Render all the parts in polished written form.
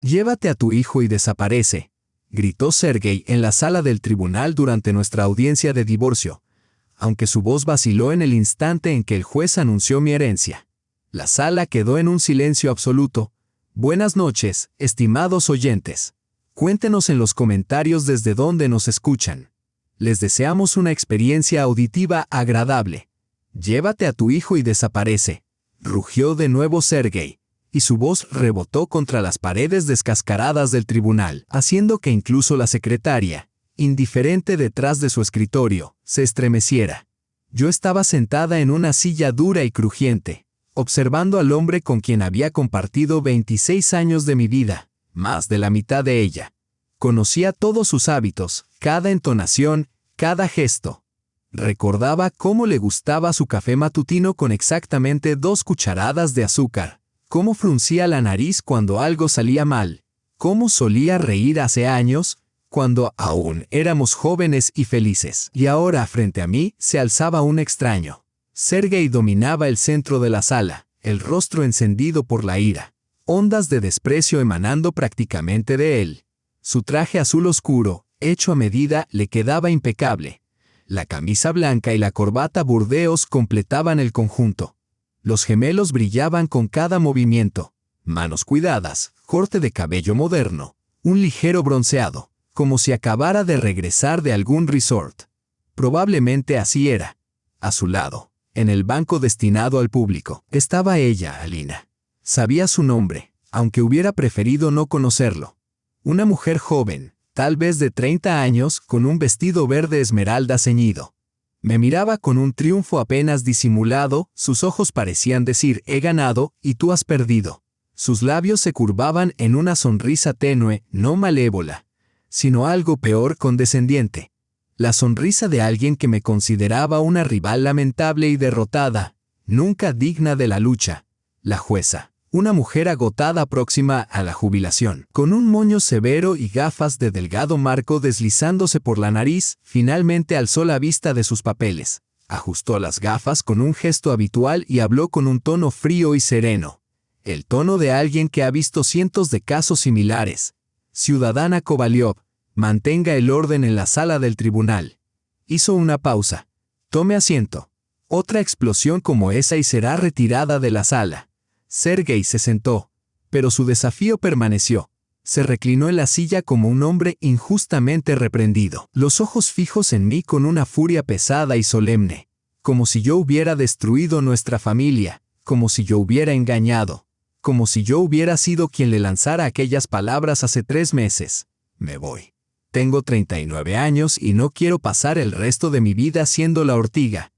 Llévate a tu hijo y desaparece, gritó Sergei en la sala del tribunal durante nuestra audiencia de divorcio, aunque su voz vaciló en el instante en que el juez anunció mi herencia. La sala quedó en un silencio absoluto. Buenas noches, estimados oyentes. Cuéntenos en los comentarios desde dónde nos escuchan. Les deseamos una experiencia auditiva agradable. Llévate a tu hijo y desaparece, rugió de nuevo Sergei, y su voz rebotó contra las paredes descascaradas del tribunal, haciendo que incluso la secretaria, indiferente detrás de su escritorio, se estremeciera. Yo estaba sentada en una silla dura y crujiente, observando al hombre con quien había compartido 26 años de mi vida, más de la mitad de ella. Conocía todos sus hábitos, cada entonación, cada gesto. Recordaba cómo le gustaba su café matutino con exactamente 2 cucharadas de azúcar, cómo fruncía la nariz cuando algo salía mal, cómo solía reír hace años, cuando aún éramos jóvenes y felices. Y ahora frente a mí se alzaba un extraño. Sergei dominaba el centro de la sala, el rostro encendido por la ira, ondas de desprecio emanando prácticamente de él. Su traje azul oscuro, hecho a medida, le quedaba impecable. La camisa blanca y la corbata burdeos completaban el conjunto. Los gemelos brillaban con cada movimiento. Manos cuidadas, corte de cabello moderno, un ligero bronceado, como si acabara de regresar de algún resort. Probablemente así era. A su lado, en el banco destinado al público, estaba ella, Alina. Sabía su nombre, aunque hubiera preferido no conocerlo. Una mujer joven, tal vez de 30 años, con un vestido verde esmeralda ceñido. Me miraba con un triunfo apenas disimulado, sus ojos parecían decir «he ganado» y «tú has perdido». Sus labios se curvaban en una sonrisa tenue, no malévola, sino algo peor, condescendiente. La sonrisa de alguien que me consideraba una rival lamentable y derrotada, nunca digna de la lucha. La jueza, una mujer agotada próxima a la jubilación, con un moño severo y gafas de delgado marco deslizándose por la nariz, finalmente alzó la vista de sus papeles, ajustó las gafas con un gesto habitual y habló con un tono frío y sereno. El tono de alguien que ha visto cientos de casos similares. Ciudadana Kovalyov, mantenga el orden en la sala del tribunal. Hizo una pausa. Tome asiento. Otra explosión como esa y será retirada de la sala. Sergei se sentó, pero su desafío permaneció. Se reclinó en la silla como un hombre injustamente reprendido, los ojos fijos en mí con una furia pesada y solemne, como si yo hubiera destruido nuestra familia, como si yo hubiera engañado, como si yo hubiera sido quien le lanzara aquellas palabras hace 3 meses. Me voy. Tengo 39 años y no quiero pasar el resto de mi vida siendo la ortiga.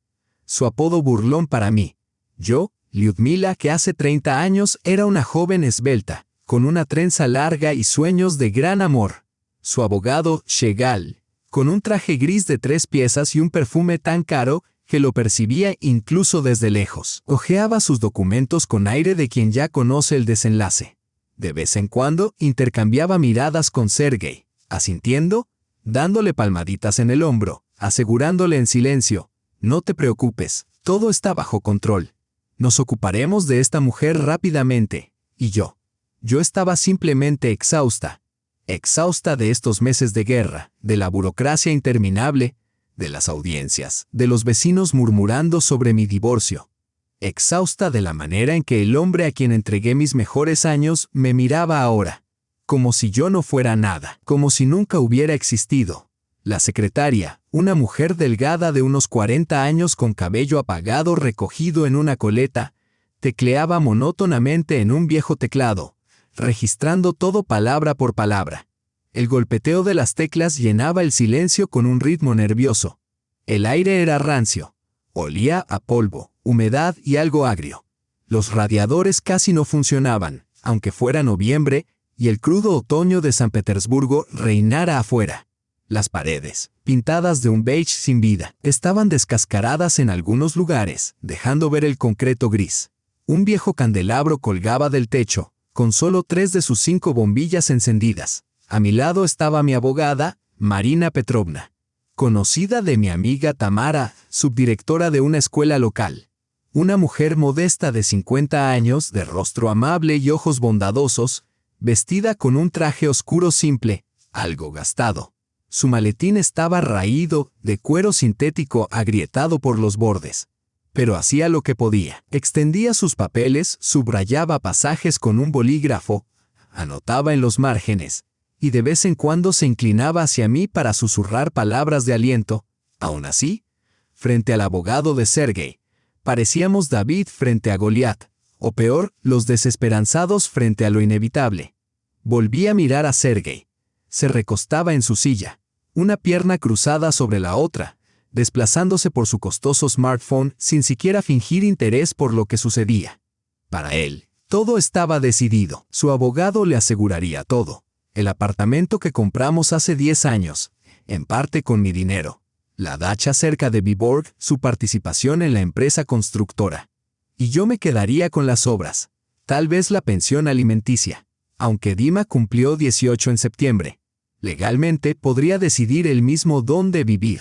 Su apodo burlón para mí. Yo, Lyudmila, que hace 30 años era una joven esbelta, con una trenza larga y sueños de gran amor. Su abogado, Shegal, con un traje gris de 3 piezas y un perfume tan caro que lo percibía incluso desde lejos. Hojeaba sus documentos con aire de quien ya conoce el desenlace. De vez en cuando intercambiaba miradas con Sergei, asintiendo, dándole palmaditas en el hombro, asegurándole en silencio, «No te preocupes, todo está bajo control. Nos ocuparemos de esta mujer rápidamente». Y yo estaba simplemente exhausta de estos meses de guerra, de la burocracia interminable, de las audiencias, de los vecinos murmurando sobre mi divorcio. Exhausta de la manera en que el hombre a quien entregué mis mejores años me miraba ahora, como si yo no fuera nada, como si nunca hubiera existido. La secretaria, una mujer delgada de unos 40 años con cabello apagado recogido en una coleta, tecleaba monótonamente en un viejo teclado, registrando todo palabra por palabra. El golpeteo de las teclas llenaba el silencio con un ritmo nervioso. El aire era rancio. Olía a polvo, humedad y algo agrio. Los radiadores casi no funcionaban, aunque fuera noviembre y el crudo otoño de San Petersburgo reinara afuera. Las paredes, pintadas de un beige sin vida, estaban descascaradas en algunos lugares, dejando ver el concreto gris. Un viejo candelabro colgaba del techo, con solo 3 de sus 5 bombillas encendidas. A mi lado estaba mi abogada, Marina Petrovna, conocida de mi amiga Tamara, subdirectora de una escuela local. Una mujer modesta de 50 años, de rostro amable y ojos bondadosos, vestida con un traje oscuro simple, algo gastado. Su maletín estaba raído, de cuero sintético agrietado por los bordes. Pero hacía lo que podía. Extendía sus papeles, subrayaba pasajes con un bolígrafo, anotaba en los márgenes, y de vez en cuando se inclinaba hacia mí para susurrar palabras de aliento. Aún así, frente al abogado de Sergei, parecíamos David frente a Goliat, o peor, los desesperanzados frente a lo inevitable. Volví a mirar a Sergei. Se recostaba en su silla, una pierna cruzada sobre la otra, desplazándose por su costoso smartphone sin siquiera fingir interés por lo que sucedía. Para él, todo estaba decidido. Su abogado le aseguraría todo. El apartamento que compramos hace 10 años, en parte con mi dinero. La dacha cerca de Viborg, su participación en la empresa constructora. Y yo me quedaría con las obras, tal vez la pensión alimenticia. Aunque Dima cumplió 18 en septiembre, legalmente podría decidir él mismo dónde vivir.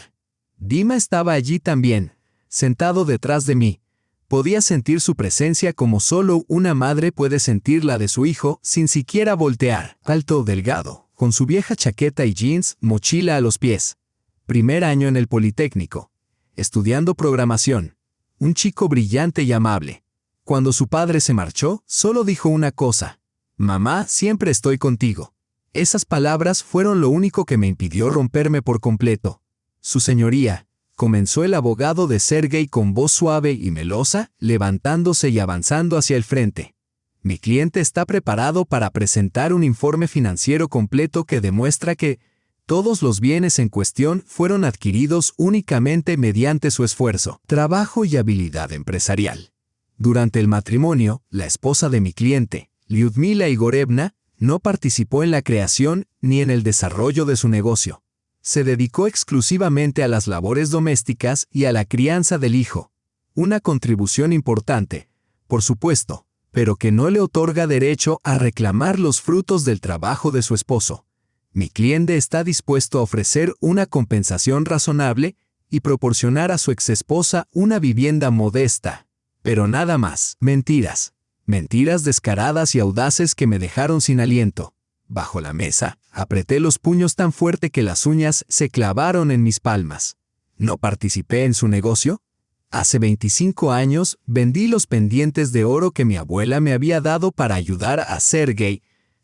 Dima estaba allí también, sentado detrás de mí. Podía sentir su presencia como solo una madre puede sentir la de su hijo sin siquiera voltear. Alto, delgado, con su vieja chaqueta y jeans, mochila a los pies. Primer año en el Politécnico, estudiando programación. Un chico brillante y amable. Cuando su padre se marchó, solo dijo una cosa: «Mamá, siempre estoy contigo». Esas palabras fueron lo único que me impidió romperme por completo. «Su señoría», comenzó el abogado de Sergei con voz suave y melosa, levantándose y avanzando hacia el frente. «Mi cliente está preparado para presentar un informe financiero completo que demuestra que todos los bienes en cuestión fueron adquiridos únicamente mediante su esfuerzo, trabajo y habilidad empresarial. Durante el matrimonio, la esposa de mi cliente, Lyudmila Igorevna, no participó en la creación ni en el desarrollo de su negocio. Se dedicó exclusivamente a las labores domésticas y a la crianza del hijo. Una contribución importante, por supuesto, pero que no le otorga derecho a reclamar los frutos del trabajo de su esposo. Mi cliente está dispuesto a ofrecer una compensación razonable y proporcionar a su exesposa una vivienda modesta. Pero nada más. Mentiras. Mentiras descaradas y audaces que me dejaron sin aliento. Bajo la mesa, apreté los puños tan fuerte que las uñas se clavaron en mis palmas. ¿No participé en su negocio? Hace 25 años vendí los pendientes de oro que mi abuela me había dado para ayudar a Sergei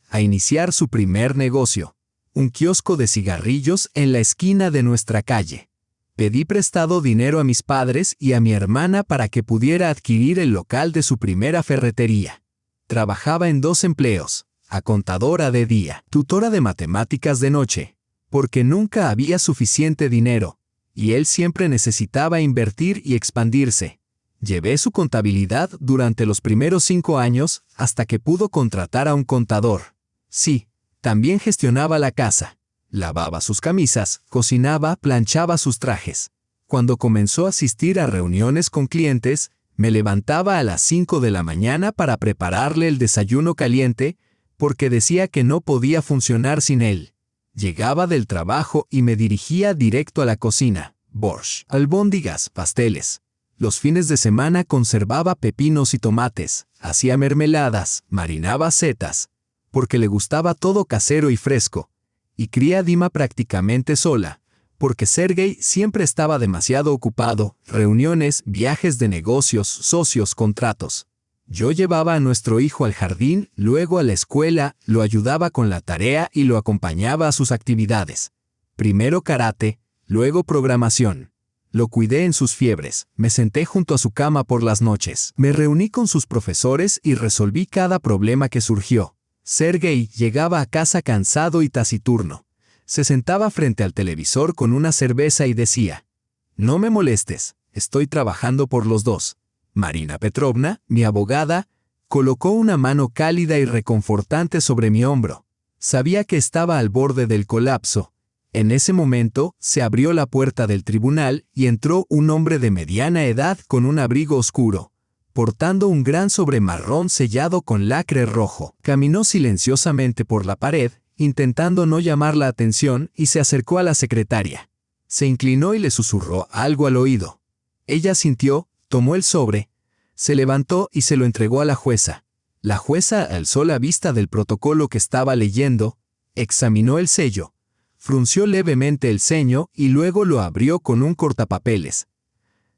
a iniciar su primer negocio, un kiosco de cigarrillos en la esquina de nuestra calle. Pedí prestado dinero a mis padres y a mi hermana para que pudiera adquirir el local de su primera ferretería. Trabajaba en 2 empleos, a contadora de día, tutora de matemáticas de noche, porque nunca había suficiente dinero, y él siempre necesitaba invertir y expandirse. Llevé su contabilidad durante los primeros 5 años hasta que pudo contratar a un contador. Sí, también gestionaba la casa. Lavaba sus camisas, cocinaba, planchaba sus trajes. Cuando comenzó a asistir a reuniones con clientes, me levantaba a las 5 de la mañana para prepararle el desayuno caliente, porque decía que no podía funcionar sin él. Llegaba del trabajo y me dirigía directo a la cocina. Borscht, albóndigas, pasteles. Los fines de semana conservaba pepinos y tomates, hacía mermeladas, marinaba setas, porque le gustaba todo casero y fresco. Y cría a Dima prácticamente sola, porque Sergei siempre estaba demasiado ocupado, reuniones, viajes de negocios, socios, contratos. Yo llevaba a nuestro hijo al jardín, luego a la escuela, lo ayudaba con la tarea y lo acompañaba a sus actividades. Primero karate, luego programación. Lo cuidé en sus fiebres, me senté junto a su cama por las noches, me reuní con sus profesores y resolví cada problema que surgió. Sergei llegaba a casa cansado y taciturno. Se sentaba frente al televisor con una cerveza y decía: «No me molestes, estoy trabajando por los dos». Marina Petrovna, mi abogada, colocó una mano cálida y reconfortante sobre mi hombro. Sabía que estaba al borde del colapso. En ese momento, se abrió la puerta del tribunal y entró un hombre de mediana edad con un abrigo oscuro, portando un gran sobre marrón sellado con lacre rojo. Caminó silenciosamente por la pared, intentando no llamar la atención, y se acercó a la secretaria. Se inclinó y le susurró algo al oído. Ella sintió, tomó el sobre, se levantó y se lo entregó a la jueza. La jueza alzó la vista del protocolo que estaba leyendo, examinó el sello, frunció levemente el ceño y luego lo abrió con un cortapapeles.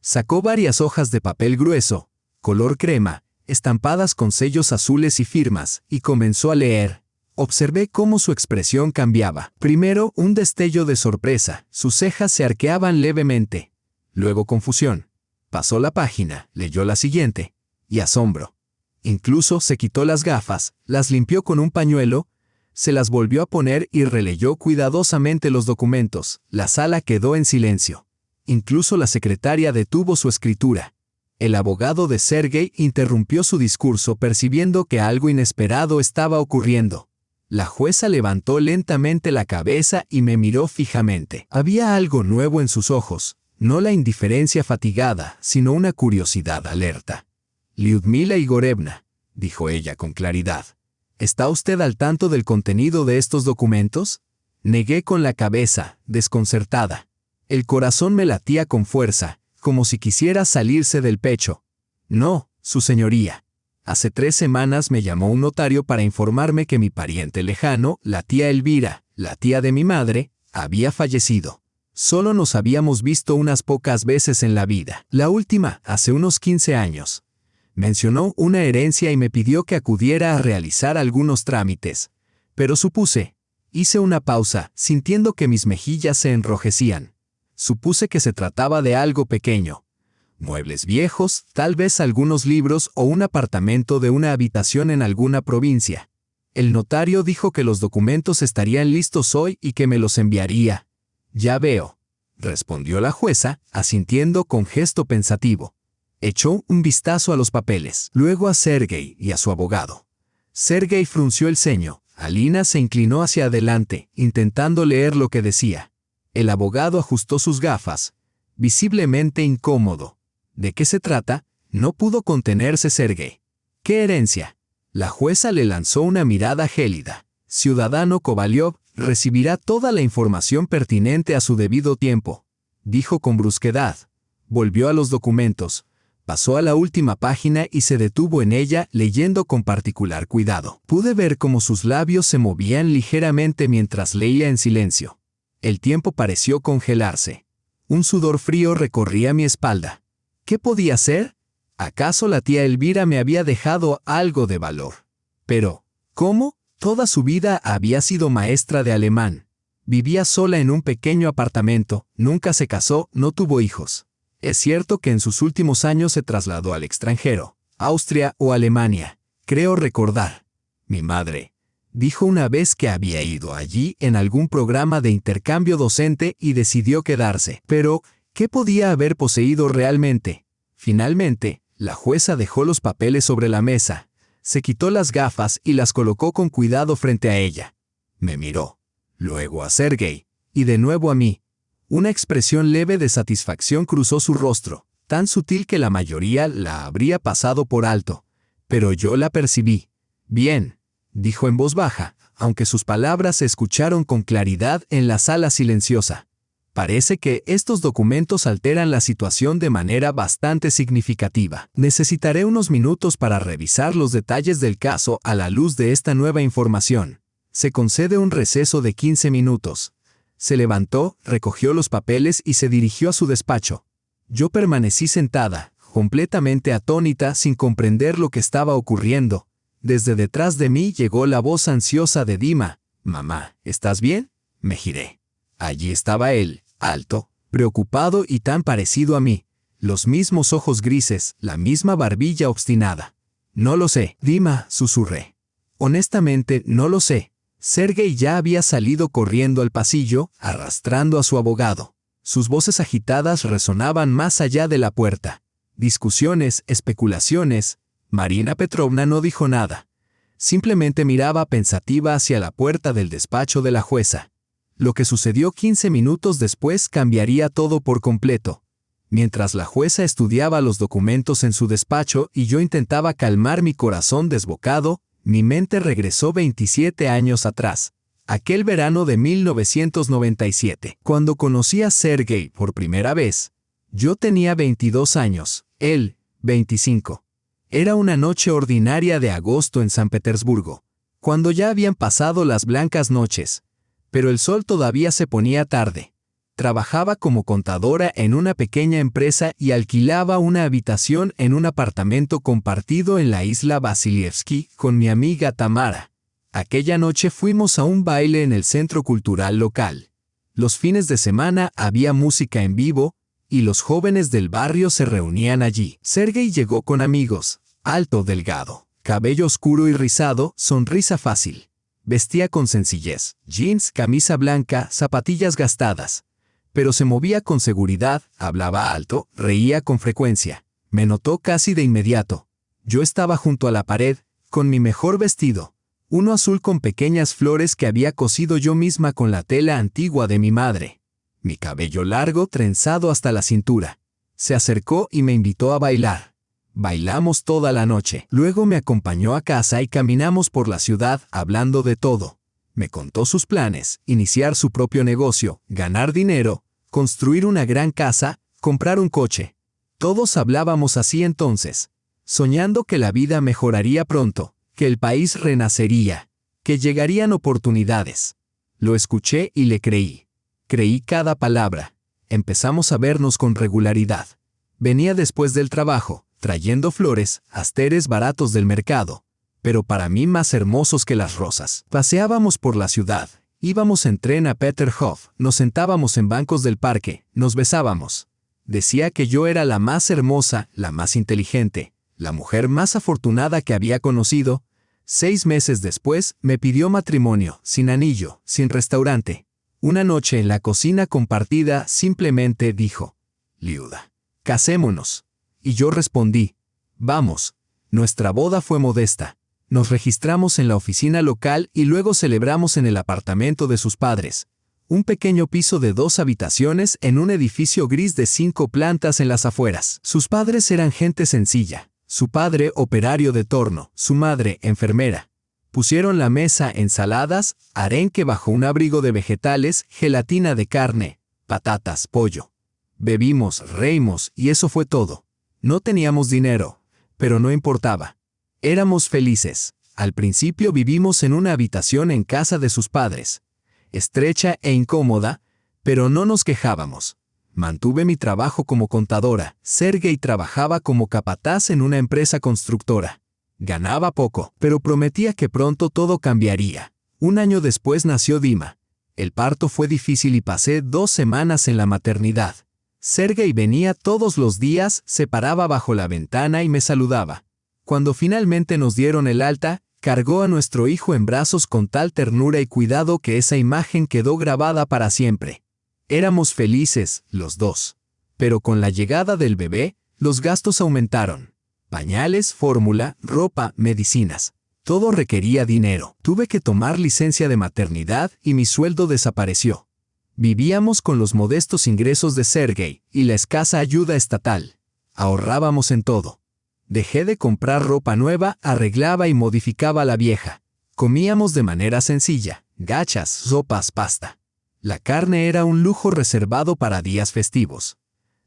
Sacó varias hojas de papel grueso, color crema, estampadas con sellos azules y firmas, y comenzó a leer. Observé cómo su expresión cambiaba. Primero, un destello de sorpresa, sus cejas se arqueaban levemente. Luego confusión. Pasó la página, leyó la siguiente, y asombro. Incluso se quitó las gafas, las limpió con un pañuelo, se las volvió a poner y releyó cuidadosamente los documentos. La sala quedó en silencio. Incluso la secretaria detuvo su escritura. El abogado de Sergei interrumpió su discurso percibiendo que algo inesperado estaba ocurriendo. La jueza levantó lentamente la cabeza y me miró fijamente. Había algo nuevo en sus ojos, no la indiferencia fatigada, sino una curiosidad alerta. «Lyudmila Igorevna», dijo ella con claridad, «¿está usted al tanto del contenido de estos documentos?» Negué con la cabeza, desconcertada. El corazón me latía con fuerza, como si quisiera salirse del pecho. «No, su señoría. Hace 3 semanas me llamó un notario para informarme que mi pariente lejano, la tía Elvira, la tía de mi madre, había fallecido. Solo nos habíamos visto unas pocas veces en la vida. La última, hace unos 15 años. Mencionó una herencia y me pidió que acudiera a realizar algunos trámites. Pero supuse. Hice una pausa, sintiendo que mis mejillas se enrojecían. Supuse que se trataba de algo pequeño. Muebles viejos, tal vez algunos libros o un apartamento de una habitación en alguna provincia. El notario dijo que los documentos estarían listos hoy y que me los enviaría. «Ya veo», respondió la jueza, asintiendo con gesto pensativo. Echó un vistazo a los papeles, luego a Sergei y a su abogado. Sergei frunció el ceño. Alina se inclinó hacia adelante, intentando leer lo que decía. El abogado ajustó sus gafas, visiblemente incómodo. ¿De qué se trata? No pudo contenerse Sergei. ¿Qué herencia? La jueza le lanzó una mirada gélida. Ciudadano Kovalyov recibirá toda la información pertinente a su debido tiempo, dijo con brusquedad. Volvió a los documentos, pasó a la última página y se detuvo en ella leyendo con particular cuidado. Pude ver cómo sus labios se movían ligeramente mientras leía en silencio. El tiempo pareció congelarse. Un sudor frío recorría mi espalda. ¿Qué podía ser? ¿Acaso la tía Elvira me había dejado algo de valor? Pero, ¿cómo? Toda su vida había sido maestra de alemán. Vivía sola en un pequeño apartamento, nunca se casó, no tuvo hijos. Es cierto que en sus últimos años se trasladó al extranjero, Austria o Alemania. Creo recordar. Mi madre dijo una vez que había ido allí en algún programa de intercambio docente y decidió quedarse. Pero, ¿qué podía haber poseído realmente? Finalmente, la jueza dejó los papeles sobre la mesa, se quitó las gafas y las colocó con cuidado frente a ella. Me miró, luego a Sergei, y de nuevo a mí. Una expresión leve de satisfacción cruzó su rostro, tan sutil que la mayoría la habría pasado por alto. Pero yo la percibí. «Bien», dijo en voz baja, aunque sus palabras se escucharon con claridad en la sala silenciosa. «Parece que estos documentos alteran la situación de manera bastante significativa. Necesitaré unos minutos para revisar los detalles del caso a la luz de esta nueva información. Se concede un receso de 15 minutos». Se levantó, recogió los papeles y se dirigió a su despacho. Yo permanecí sentada, completamente atónita sin comprender lo que estaba ocurriendo. Desde detrás de mí llegó la voz ansiosa de Dima. «Mamá, ¿estás bien?» Me giré. Allí estaba él, alto, preocupado y tan parecido a mí. Los mismos ojos grises, la misma barbilla obstinada. «No lo sé, Dima», susurré. «Honestamente, no lo sé». Sergei ya había salido corriendo al pasillo, arrastrando a su abogado. Sus voces agitadas resonaban más allá de la puerta. Discusiones, especulaciones. Marina Petrovna no dijo nada. Simplemente miraba pensativa hacia la puerta del despacho de la jueza. Lo que sucedió 15 minutos después cambiaría todo por completo. Mientras la jueza estudiaba los documentos en su despacho y yo intentaba calmar mi corazón desbocado, mi mente regresó 27 años atrás, aquel verano de 1997, cuando conocí a Sergei por primera vez. Yo tenía 22 años, él, 25. Era una noche ordinaria de agosto en San Petersburgo, cuando ya habían pasado las blancas noches, pero el sol todavía se ponía tarde. Trabajaba como contadora en una pequeña empresa y alquilaba una habitación en un apartamento compartido en la isla Vasilievsky con mi amiga Tamara. Aquella noche fuimos a un baile en el centro cultural local. Los fines de semana había música en vivo y los jóvenes del barrio se reunían allí. Sergei llegó con amigos, alto, delgado, cabello oscuro y rizado, sonrisa fácil. Vestía con sencillez, jeans, camisa blanca, zapatillas gastadas. Pero se movía con seguridad, hablaba alto, reía con frecuencia. Me notó casi de inmediato. Yo estaba junto a la pared, con mi mejor vestido, uno azul con pequeñas flores que había cosido yo misma con la tela antigua de mi madre. Mi cabello largo trenzado hasta la cintura. Se acercó y me invitó a bailar. Bailamos toda la noche. Luego me acompañó a casa y caminamos por la ciudad hablando de todo. Me contó sus planes, iniciar su propio negocio, ganar dinero, construir una gran casa, comprar un coche. Todos hablábamos así entonces, soñando que la vida mejoraría pronto, que el país renacería, que llegarían oportunidades. Lo escuché y le creí. Creí cada palabra. Empezamos a vernos con regularidad. Venía después del trabajo, trayendo flores, asteres baratos del mercado, pero para mí más hermosos que las rosas. Paseábamos por la ciudad. Íbamos en tren a Peterhof, nos sentábamos en bancos del parque, nos besábamos. Decía que yo era la más hermosa, la más inteligente, la mujer más afortunada que había conocido. 6 meses después me pidió matrimonio, sin anillo, sin restaurante. Una noche en la cocina compartida simplemente dijo: Liuda, casémonos. Y yo respondí: vamos. Nuestra boda fue modesta. Nos registramos en la oficina local y luego celebramos en el apartamento de sus padres, un pequeño piso de 2 habitaciones en un edificio gris de 5 plantas en las afueras. Sus padres eran gente sencilla, su padre operario de torno, su madre enfermera. Pusieron la mesa, ensaladas, arenque bajo un abrigo de vegetales, gelatina de carne, patatas, pollo. Bebimos, reímos y eso fue todo. No teníamos dinero, pero no importaba. Éramos felices. Al principio vivimos en una habitación en casa de sus padres, estrecha e incómoda, pero no nos quejábamos. Mantuve mi trabajo como contadora. Sergei trabajaba como capataz en una empresa constructora. Ganaba poco, pero prometía que pronto todo cambiaría. Un año después nació Dima. El parto fue difícil y pasé 2 semanas en la maternidad. Sergei venía todos los días, se paraba bajo la ventana y me saludaba. Cuando finalmente nos dieron el alta, cargó a nuestro hijo en brazos con tal ternura y cuidado que esa imagen quedó grabada para siempre. Éramos felices, los dos. Pero con la llegada del bebé, los gastos aumentaron. Pañales, fórmula, ropa, medicinas. Todo requería dinero. Tuve que tomar licencia de maternidad y mi sueldo desapareció. Vivíamos con los modestos ingresos de Sergei y la escasa ayuda estatal. Ahorrábamos en todo. Dejé de comprar ropa nueva, arreglaba y modificaba la vieja. Comíamos de manera sencilla, gachas, sopas, pasta. La carne era un lujo reservado para días festivos.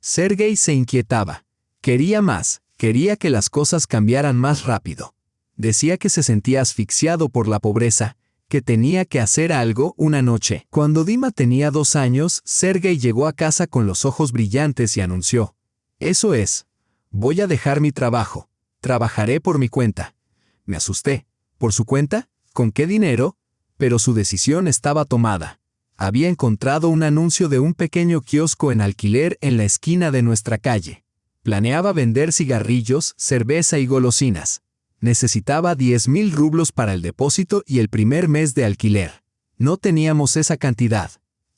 Sergei se inquietaba. Quería más, quería que las cosas cambiaran más rápido. Decía que se sentía asfixiado por la pobreza, que tenía que hacer algo. Una noche, cuando Dima tenía 2 años, Sergei llegó a casa con los ojos brillantes y anunció: «Eso es. Voy a dejar mi trabajo. Trabajaré por mi cuenta». Me asusté. ¿Por su cuenta? ¿Con qué dinero? Pero su decisión estaba tomada. Había encontrado un anuncio de un pequeño kiosco en alquiler en la esquina de nuestra calle. Planeaba vender cigarrillos, cerveza y golosinas. Necesitaba 10,000 rublos para el depósito y el primer mes de alquiler. No teníamos esa cantidad.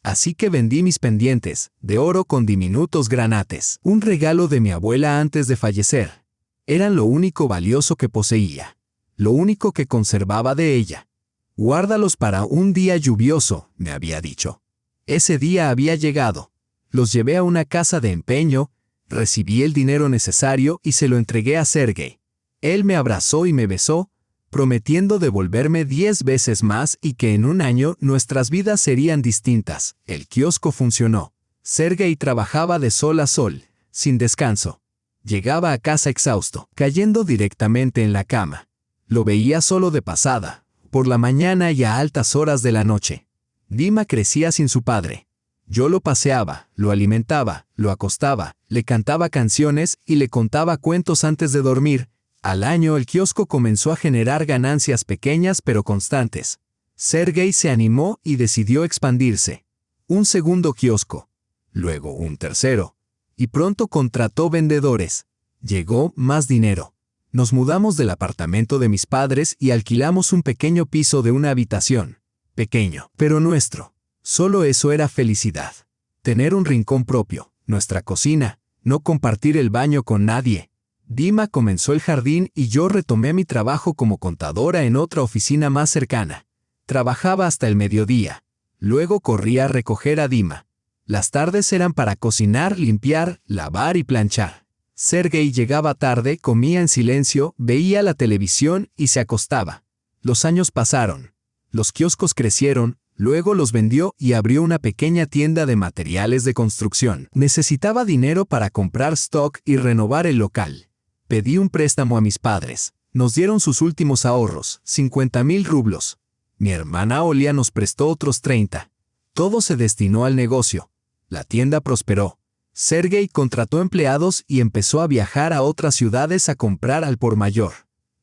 Así que vendí mis pendientes, de oro con diminutos granates, un regalo de mi abuela antes de fallecer. Eran lo único valioso que poseía, lo único que conservaba de ella. «Guárdalos para un día lluvioso», me había dicho. Ese día había llegado. Los llevé a una casa de empeño, recibí el dinero necesario y se lo entregué a Sergei. Él me abrazó y me besó, prometiendo devolverme 10 veces más y que en un año nuestras vidas serían distintas. El kiosco funcionó. Sergei trabajaba de sol a sol, sin descanso. Llegaba a casa exhausto, cayendo directamente en la cama. Lo veía solo de pasada, por la mañana y a altas horas de la noche. Dima crecía sin su padre. Yo lo paseaba, lo alimentaba, lo acostaba, le cantaba canciones y le contaba cuentos antes de dormir. Al año el kiosco comenzó a generar ganancias pequeñas pero constantes. Sergei se animó y decidió expandirse. Un segundo kiosco, luego un tercero, y pronto contrató vendedores. Llegó más dinero. Nos mudamos del apartamento de mis padres y alquilamos un pequeño piso de una habitación. Pequeño, pero nuestro. Solo eso era felicidad. Tener un rincón propio, nuestra cocina, no compartir el baño con nadie. Dima comenzó el jardín y yo retomé mi trabajo como contadora en otra oficina más cercana. Trabajaba hasta el mediodía. Luego corría a recoger a Dima. Las tardes eran para cocinar, limpiar, lavar y planchar. Sergei llegaba tarde, comía en silencio, veía la televisión y se acostaba. Los años pasaron. Los kioscos crecieron, luego los vendió y abrió una pequeña tienda de materiales de construcción. Necesitaba dinero para comprar stock y renovar el local. Pedí un préstamo a mis padres. Nos dieron sus últimos ahorros, 50,000 rublos. Mi hermana Olia nos prestó otros 30. Todo se destinó al negocio. La tienda prosperó. Sergei contrató empleados y empezó a viajar a otras ciudades a comprar al por mayor.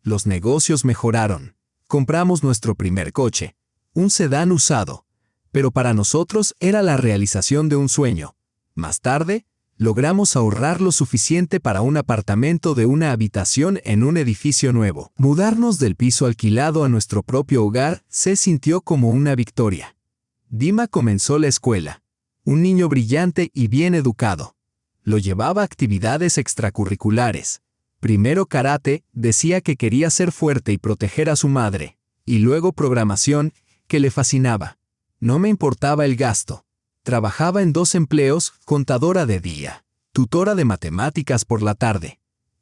Los negocios mejoraron. Compramos nuestro primer coche, un sedán usado, pero para nosotros era la realización de un sueño. Más tarde, logramos ahorrar lo suficiente para un apartamento de una habitación en un edificio nuevo. Mudarnos del piso alquilado a nuestro propio hogar se sintió como una victoria. Dima comenzó la escuela. Un niño brillante y bien educado. Lo llevaba a actividades extracurriculares. Primero karate, decía que quería ser fuerte y proteger a su madre. Y luego programación, que le fascinaba. No me importaba el gasto. Trabajaba en 2 empleos, contadora de día, tutora de matemáticas por la tarde.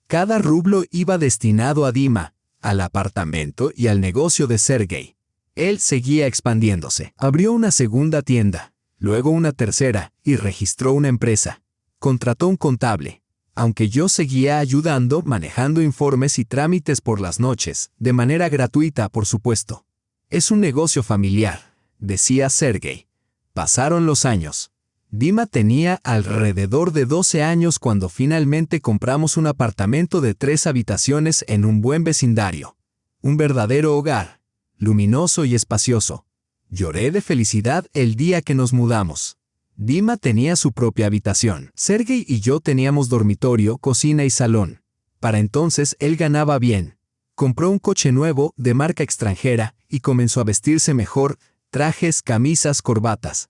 Cada rublo iba destinado a Dima, al apartamento y al negocio de Sergei. Él seguía expandiéndose. Abrió una segunda tienda, luego una tercera, y registró una empresa. Contrató un contable. Aunque yo seguía ayudando, manejando informes y trámites por las noches, de manera gratuita, por supuesto. Es un negocio familiar, decía Sergei. Pasaron los años. Dima tenía alrededor de 12 años cuando finalmente compramos un apartamento de 3 habitaciones en un buen vecindario. Un verdadero hogar, luminoso y espacioso. Lloré de felicidad el día que nos mudamos. Dima tenía su propia habitación. Sergei y yo teníamos dormitorio, cocina y salón. Para entonces él ganaba bien. Compró un coche nuevo, de marca extranjera, y comenzó a vestirse mejor, trajes, camisas, corbatas.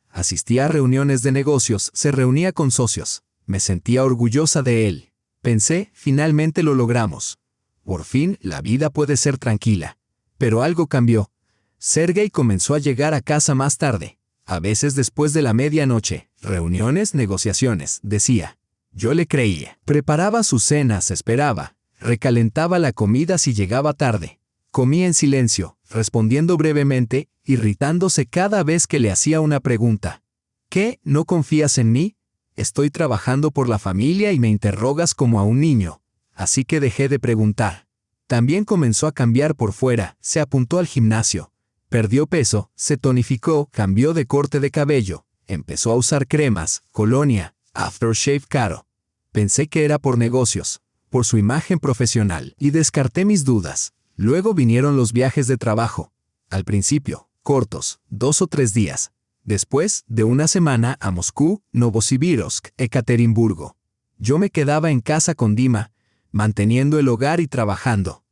Asistía a reuniones de negocios, se reunía con socios. Me sentía orgullosa de él. Pensé, finalmente lo logramos. Por fin, la vida puede ser tranquila. Pero algo cambió. Sergei comenzó a llegar a casa más tarde. A veces después de la medianoche, reuniones, negociaciones, decía. Yo le creía. Preparaba sus cenas, esperaba. Recalentaba la comida si llegaba tarde. Comía en silencio, respondiendo brevemente, irritándose cada vez que le hacía una pregunta. ¿Qué? ¿No confías en mí? Estoy trabajando por la familia y me interrogas como a un niño. Así que dejé de preguntar. También comenzó a cambiar por fuera, se apuntó al gimnasio. Perdió peso, se tonificó, cambió de corte de cabello, empezó a usar cremas, colonia, aftershave caro. Pensé que era por negocios, por su imagen profesional, y descarté mis dudas. Luego vinieron los viajes de trabajo. Al principio, cortos, 2 o 3 días. Después, de una semana a Moscú, Novosibirsk, Ekaterimburgo. Yo me quedaba en casa con Dima, manteniendo el hogar y trabajando.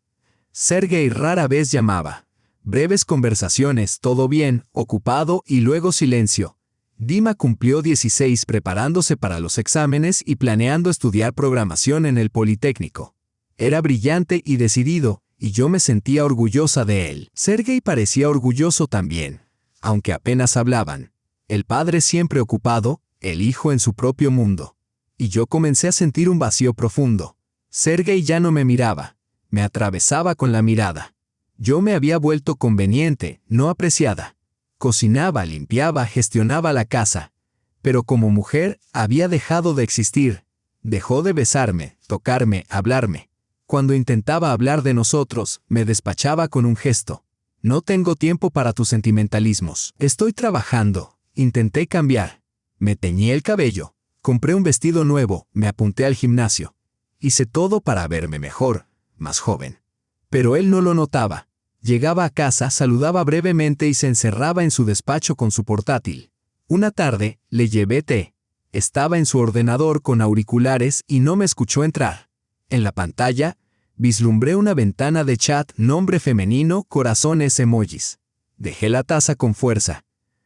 Sergei rara vez llamaba. Breves conversaciones, todo bien, ocupado y luego silencio. Dima cumplió 16 preparándose para los exámenes y planeando estudiar programación en el Politécnico. Era brillante y decidido, y yo me sentía orgullosa de él. Sergei parecía orgulloso también, aunque apenas hablaban. El padre siempre ocupado, el hijo en su propio mundo. Y yo comencé a sentir un vacío profundo. Sergei ya no me miraba, me atravesaba con la mirada. Yo me había vuelto conveniente, no apreciada. Cocinaba, limpiaba, gestionaba la casa. Pero como mujer, había dejado de existir. Dejó de besarme, tocarme, hablarme. Cuando intentaba hablar de nosotros, me despachaba con un gesto. No tengo tiempo para tus sentimentalismos. Estoy trabajando. Intenté cambiar. Me teñí el cabello. Compré un vestido nuevo, me apunté al gimnasio. Hice todo para verme mejor, más joven. Pero él no lo notaba. Llegaba a casa, saludaba brevemente y se encerraba en su despacho con su portátil. Una tarde, le llevé té. Estaba en su ordenador con auriculares y no me escuchó entrar. En la pantalla, vislumbré una ventana de chat, nombre femenino, corazones, emojis. Dejé la taza con fuerza.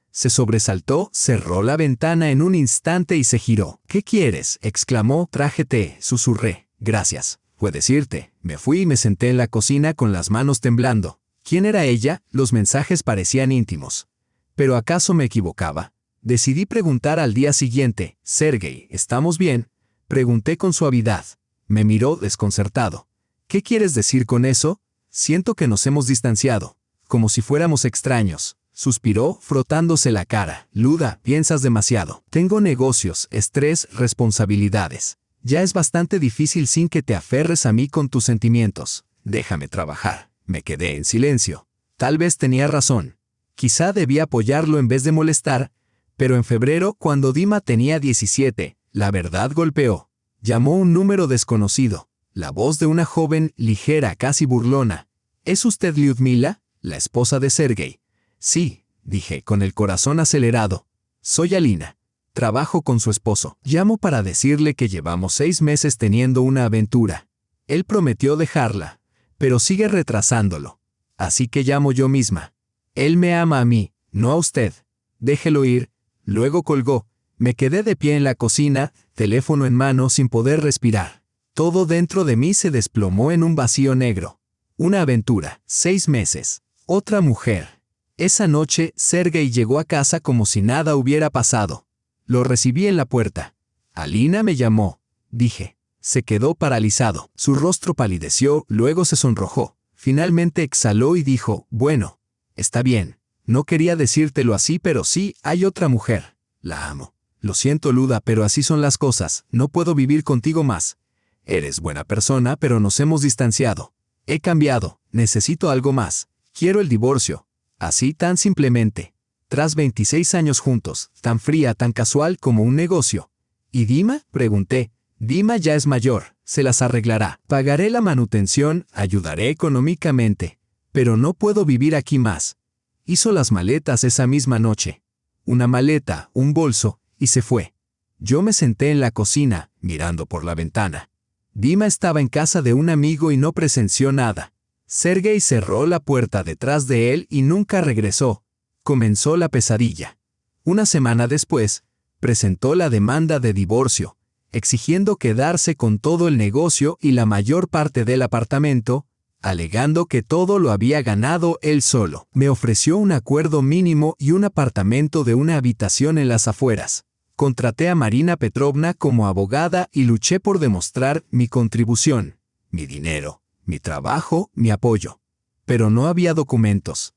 Se sobresaltó, cerró la ventana en un instante y se giró. ¿Qué quieres?, exclamó. Traje té, susurré. Gracias. Puedes irte. Me fui y me senté en la cocina con las manos temblando. ¿Quién era ella? Los mensajes parecían íntimos. ¿Pero acaso me equivocaba? Decidí preguntar al día siguiente. Sergei, ¿estamos bien? Pregunté con suavidad. Me miró desconcertado. ¿Qué quieres decir con eso? Siento que nos hemos distanciado, como si fuéramos extraños. Suspiró, frotándose la cara. Luda, piensas demasiado. Tengo negocios, estrés, responsabilidades. Ya es bastante difícil sin que te aferres a mí con tus sentimientos. Déjame trabajar. Me quedé en silencio. Tal vez tenía razón. Quizá debía apoyarlo en vez de molestar, pero en febrero, cuando Dima tenía 17, la verdad golpeó. Llamó un número desconocido. La voz de una joven, ligera, casi burlona. ¿Es usted Lyudmila, la esposa de Sergei? Sí, dije, con el corazón acelerado. Soy Alina. Trabajo con su esposo. Llamo para decirle que llevamos 6 meses teniendo una aventura. Él prometió dejarla, pero sigue retrasándolo. Así que llamo yo misma. Él me ama a mí, no a usted. Déjelo ir. Luego colgó. Me quedé de pie en la cocina, teléfono en mano, sin poder respirar. Todo dentro de mí se desplomó en un vacío negro. Una aventura, 6 meses. Otra mujer. Esa noche, Sergei llegó a casa como si nada hubiera pasado. Lo recibí en la puerta. Alina me llamó, dije. Se quedó paralizado. Su rostro palideció, luego se sonrojó. Finalmente exhaló y dijo, bueno, está bien. No quería decírtelo así, pero sí, hay otra mujer. La amo. Lo siento, Luda, pero así son las cosas. No puedo vivir contigo más. Eres buena persona, pero nos hemos distanciado. He cambiado. Necesito algo más. Quiero el divorcio. Así tan simplemente. Tras 26 años juntos, tan fría, tan casual como un negocio. ¿Y Dima?, pregunté. Dima ya es mayor, se las arreglará. Pagaré la manutención, ayudaré económicamente. Pero no puedo vivir aquí más. Hizo las maletas esa misma noche. Una maleta, un bolso, y se fue. Yo me senté en la cocina, mirando por la ventana. Dima estaba en casa de un amigo y no presenció nada. Sergei cerró la puerta detrás de él y nunca regresó. Comenzó la pesadilla. Una semana después, presentó la demanda de divorcio, exigiendo quedarse con todo el negocio y la mayor parte del apartamento, alegando que todo lo había ganado él solo. Me ofreció un acuerdo mínimo y un apartamento de una habitación en las afueras. Contraté a Marina Petrovna como abogada y luché por demostrar mi contribución, mi dinero, mi trabajo, mi apoyo. Pero no había documentos.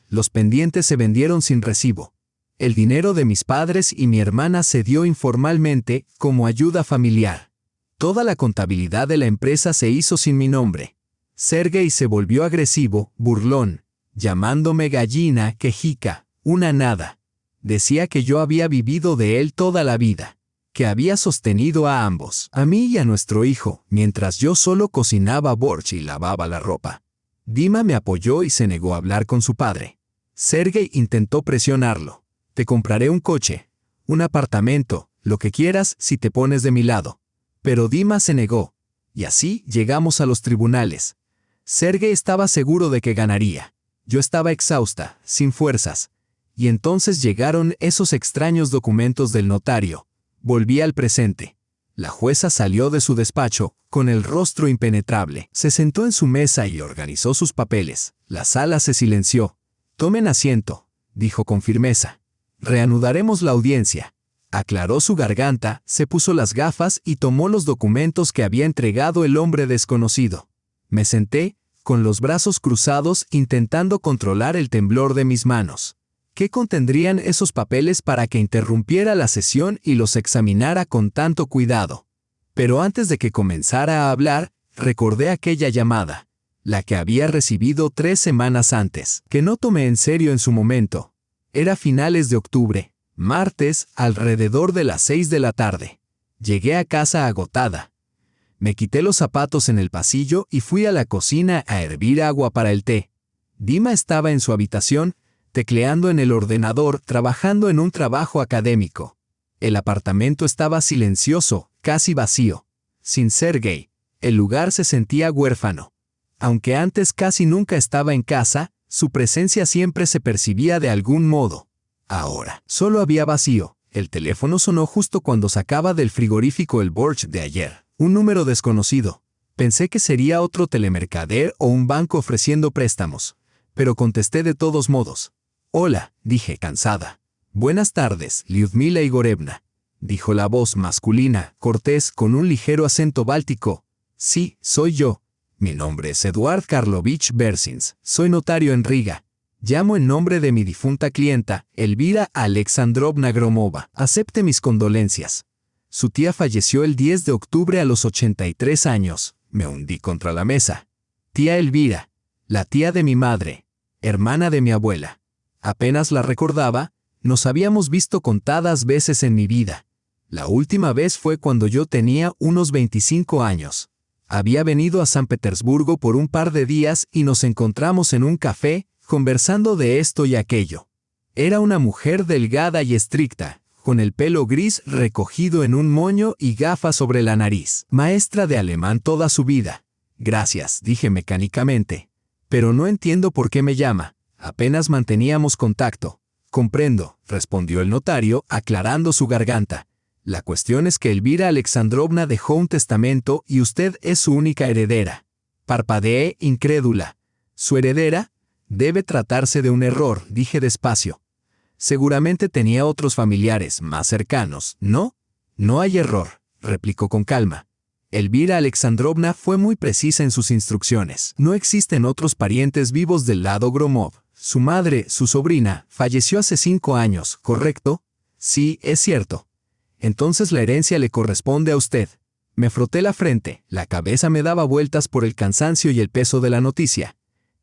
Los pendientes se vendieron sin recibo. El dinero de mis padres y mi hermana se dio informalmente como ayuda familiar. Toda la contabilidad de la empresa se hizo sin mi nombre. Sergei se volvió agresivo, burlón, llamándome gallina, quejica, una nada. Decía que yo había vivido de él toda la vida, que había sostenido a ambos, a mí y a nuestro hijo, mientras yo solo cocinaba borsch y lavaba la ropa. Dima me apoyó y se negó a hablar con su padre. Sergei intentó presionarlo. Te compraré un coche, un apartamento, lo que quieras si te pones de mi lado. Pero Dima se negó, y así llegamos a los tribunales. Sergei estaba seguro de que ganaría. Yo estaba exhausta, sin fuerzas. Y entonces llegaron esos extraños documentos del notario. Volví al presente. La jueza salió de su despacho, con el rostro impenetrable. Se sentó en su mesa y organizó sus papeles. La sala se silenció. Tomen asiento, dijo con firmeza. Reanudaremos la audiencia. Aclaró su garganta, se puso las gafas y tomó los documentos que había entregado el hombre desconocido. Me senté, con los brazos cruzados, intentando controlar el temblor de mis manos. ¿Qué contendrían esos papeles para que interrumpiera la sesión y los examinara con tanto cuidado? Pero antes de que comenzara a hablar, recordé aquella llamada, la que había recibido 3 semanas antes, que no tomé en serio en su momento. Era finales de octubre, martes, alrededor de las 6 de la tarde. Llegué a casa agotada. Me quité los zapatos en el pasillo y fui a la cocina a hervir agua para el té. Dima estaba en su habitación, tecleando en el ordenador, trabajando en un trabajo académico. El apartamento estaba silencioso, casi vacío. Sin Sergei, el lugar se sentía huérfano. Aunque antes casi nunca estaba en casa, su presencia siempre se percibía de algún modo. Ahora, solo había vacío. El teléfono sonó justo cuando sacaba del frigorífico el Borch de ayer. Un número desconocido. Pensé que sería otro telemercader o un banco ofreciendo préstamos. Pero contesté de todos modos. «Hola», dije cansada. «Buenas tardes, Lyudmila Igorevna», dijo la voz masculina, cortés, con un ligero acento báltico. «Sí, soy yo. Mi nombre es Eduard Karlovich Bersins. Soy notario en Riga. Llamo en nombre de mi difunta clienta, Elvira Alexandrovna Gromova. Acepte mis condolencias. Su tía falleció el 10 de octubre a los 83 años. Me hundí contra la mesa. Tía Elvira, la tía de mi madre, hermana de mi abuela. Apenas la recordaba, nos habíamos visto contadas veces en mi vida. La última vez fue cuando yo tenía unos 25 años. Había venido a San Petersburgo por un par de días y nos encontramos en un café, conversando de esto y aquello. Era una mujer delgada y estricta, con el pelo gris recogido en un moño y gafas sobre la nariz. Maestra de alemán toda su vida. Gracias, dije mecánicamente. Pero no entiendo por qué me llama. Apenas manteníamos contacto. Comprendo, respondió el notario, aclarando su garganta. La cuestión es que Elvira Alexandrovna dejó un testamento y usted es su única heredera. Parpadeé incrédula. ¿Su heredera? Debe tratarse de un error, dije despacio. Seguramente tenía otros familiares más cercanos, ¿no? No hay error, replicó con calma. Elvira Alexandrovna fue muy precisa en sus instrucciones. No existen otros parientes vivos del lado Gromov. Su madre, su sobrina, falleció hace 5 años, ¿correcto? Sí, es cierto. Entonces la herencia le corresponde a usted. Me froté la frente, la cabeza me daba vueltas por el cansancio y el peso de la noticia.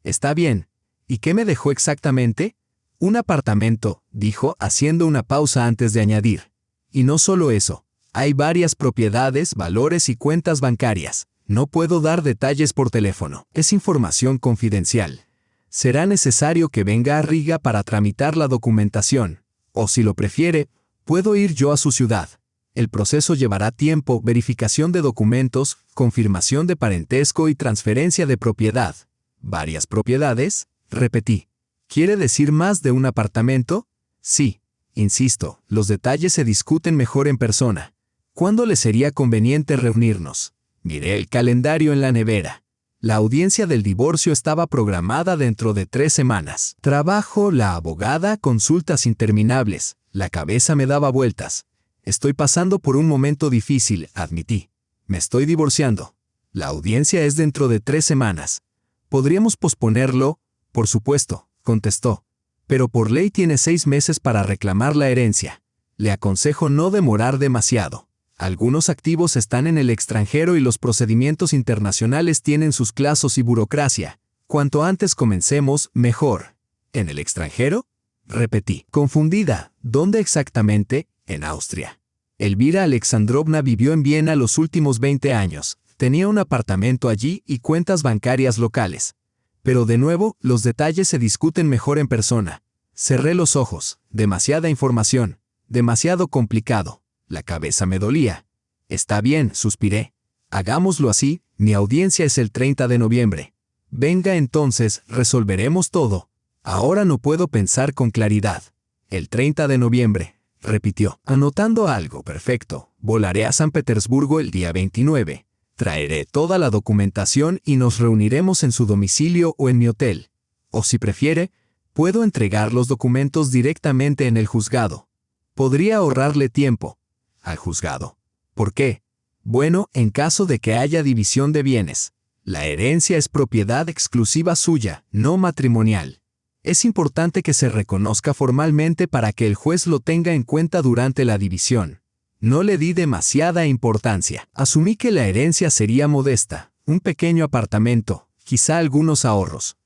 Está bien. ¿Y qué me dejó exactamente? Un apartamento, dijo, haciendo una pausa antes de añadir. Y no solo eso. Hay varias propiedades, valores y cuentas bancarias. No puedo dar detalles por teléfono. Es información confidencial. Será necesario que venga a Riga para tramitar la documentación. O si lo prefiere, puedo ir yo a su ciudad. El proceso llevará tiempo, verificación de documentos, confirmación de parentesco y transferencia de propiedad. ¿Varias propiedades? Repetí. ¿Quiere decir más de un apartamento? Sí. Insisto, los detalles se discuten mejor en persona. ¿Cuándo le sería conveniente reunirnos? Miré el calendario en la nevera. La audiencia del divorcio estaba programada dentro de 3 semanas. Trabajo, la abogada, consultas interminables. La cabeza me daba vueltas. Estoy pasando por un momento difícil, admití. Me estoy divorciando. La audiencia es dentro de 3 semanas. ¿Podríamos posponerlo? Por supuesto, contestó. Pero por ley tiene 6 meses para reclamar la herencia. Le aconsejo no demorar demasiado. Algunos activos están en el extranjero y los procedimientos internacionales tienen sus clasos y burocracia. Cuanto antes comencemos, mejor. ¿En el extranjero? Repetí, confundida. ¿Dónde exactamente? En Austria. Elvira Alexandrovna vivió en Viena los últimos 20 años. Tenía un apartamento allí y cuentas bancarias locales. Pero de nuevo, los detalles se discuten mejor en persona. Cerré los ojos. Demasiada información. Demasiado complicado. La cabeza me dolía. Está bien, suspiré. Hagámoslo así, mi audiencia es el 30 de noviembre. Venga entonces, resolveremos todo. Ahora no puedo pensar con claridad. El 30 de noviembre, repitió. Anotando algo, perfecto. Volaré a San Petersburgo el día 29. Traeré toda la documentación y nos reuniremos en su domicilio o en mi hotel. O si prefiere, puedo entregar los documentos directamente en el juzgado. Podría ahorrarle tiempo. Al juzgado. ¿Por qué? Bueno, en caso de que haya división de bienes. La herencia es propiedad exclusiva suya, no matrimonial. Es importante que se reconozca formalmente para que el juez lo tenga en cuenta durante la división. No le di demasiada importancia. Asumí que la herencia sería modesta, un pequeño apartamento, quizá algunos ahorros.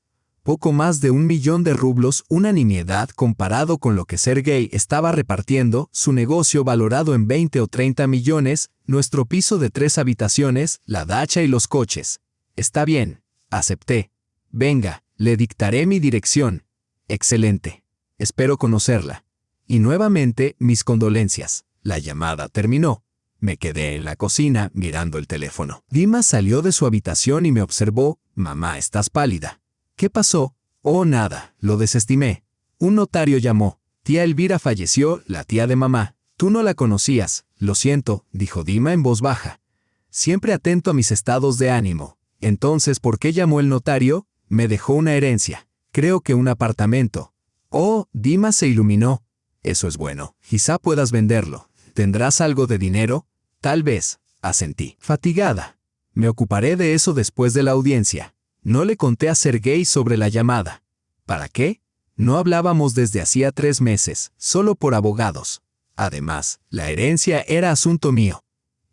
Poco más de 1.000.000 de rublos, una nimiedad comparado con lo que Sergei estaba repartiendo, su negocio valorado en 20 o 30 millones, nuestro piso de 3 habitaciones, la dacha y los coches. Está bien, acepté. Venga, le dictaré mi dirección. Excelente. Espero conocerla. Y nuevamente, mis condolencias. La llamada terminó. Me quedé en la cocina mirando el teléfono. Dima salió de su habitación y me observó. Mamá, estás pálida. ¿Qué pasó? Oh, nada, lo desestimé. Un notario llamó. Tía Elvira falleció, la tía de mamá. Tú no la conocías. Lo siento, dijo Dima en voz baja. Siempre atento a mis estados de ánimo. Entonces, ¿por qué llamó el notario? Me dejó una herencia. Creo que un apartamento. Oh, Dima se iluminó. Eso es bueno. Quizá puedas venderlo. ¿Tendrás algo de dinero? Tal vez. Asentí. Fatigada. Me ocuparé de eso después de la audiencia. No le conté a Sergei sobre la llamada. ¿Para qué? No hablábamos desde hacía 3 meses, solo por abogados. Además, la herencia era asunto mío.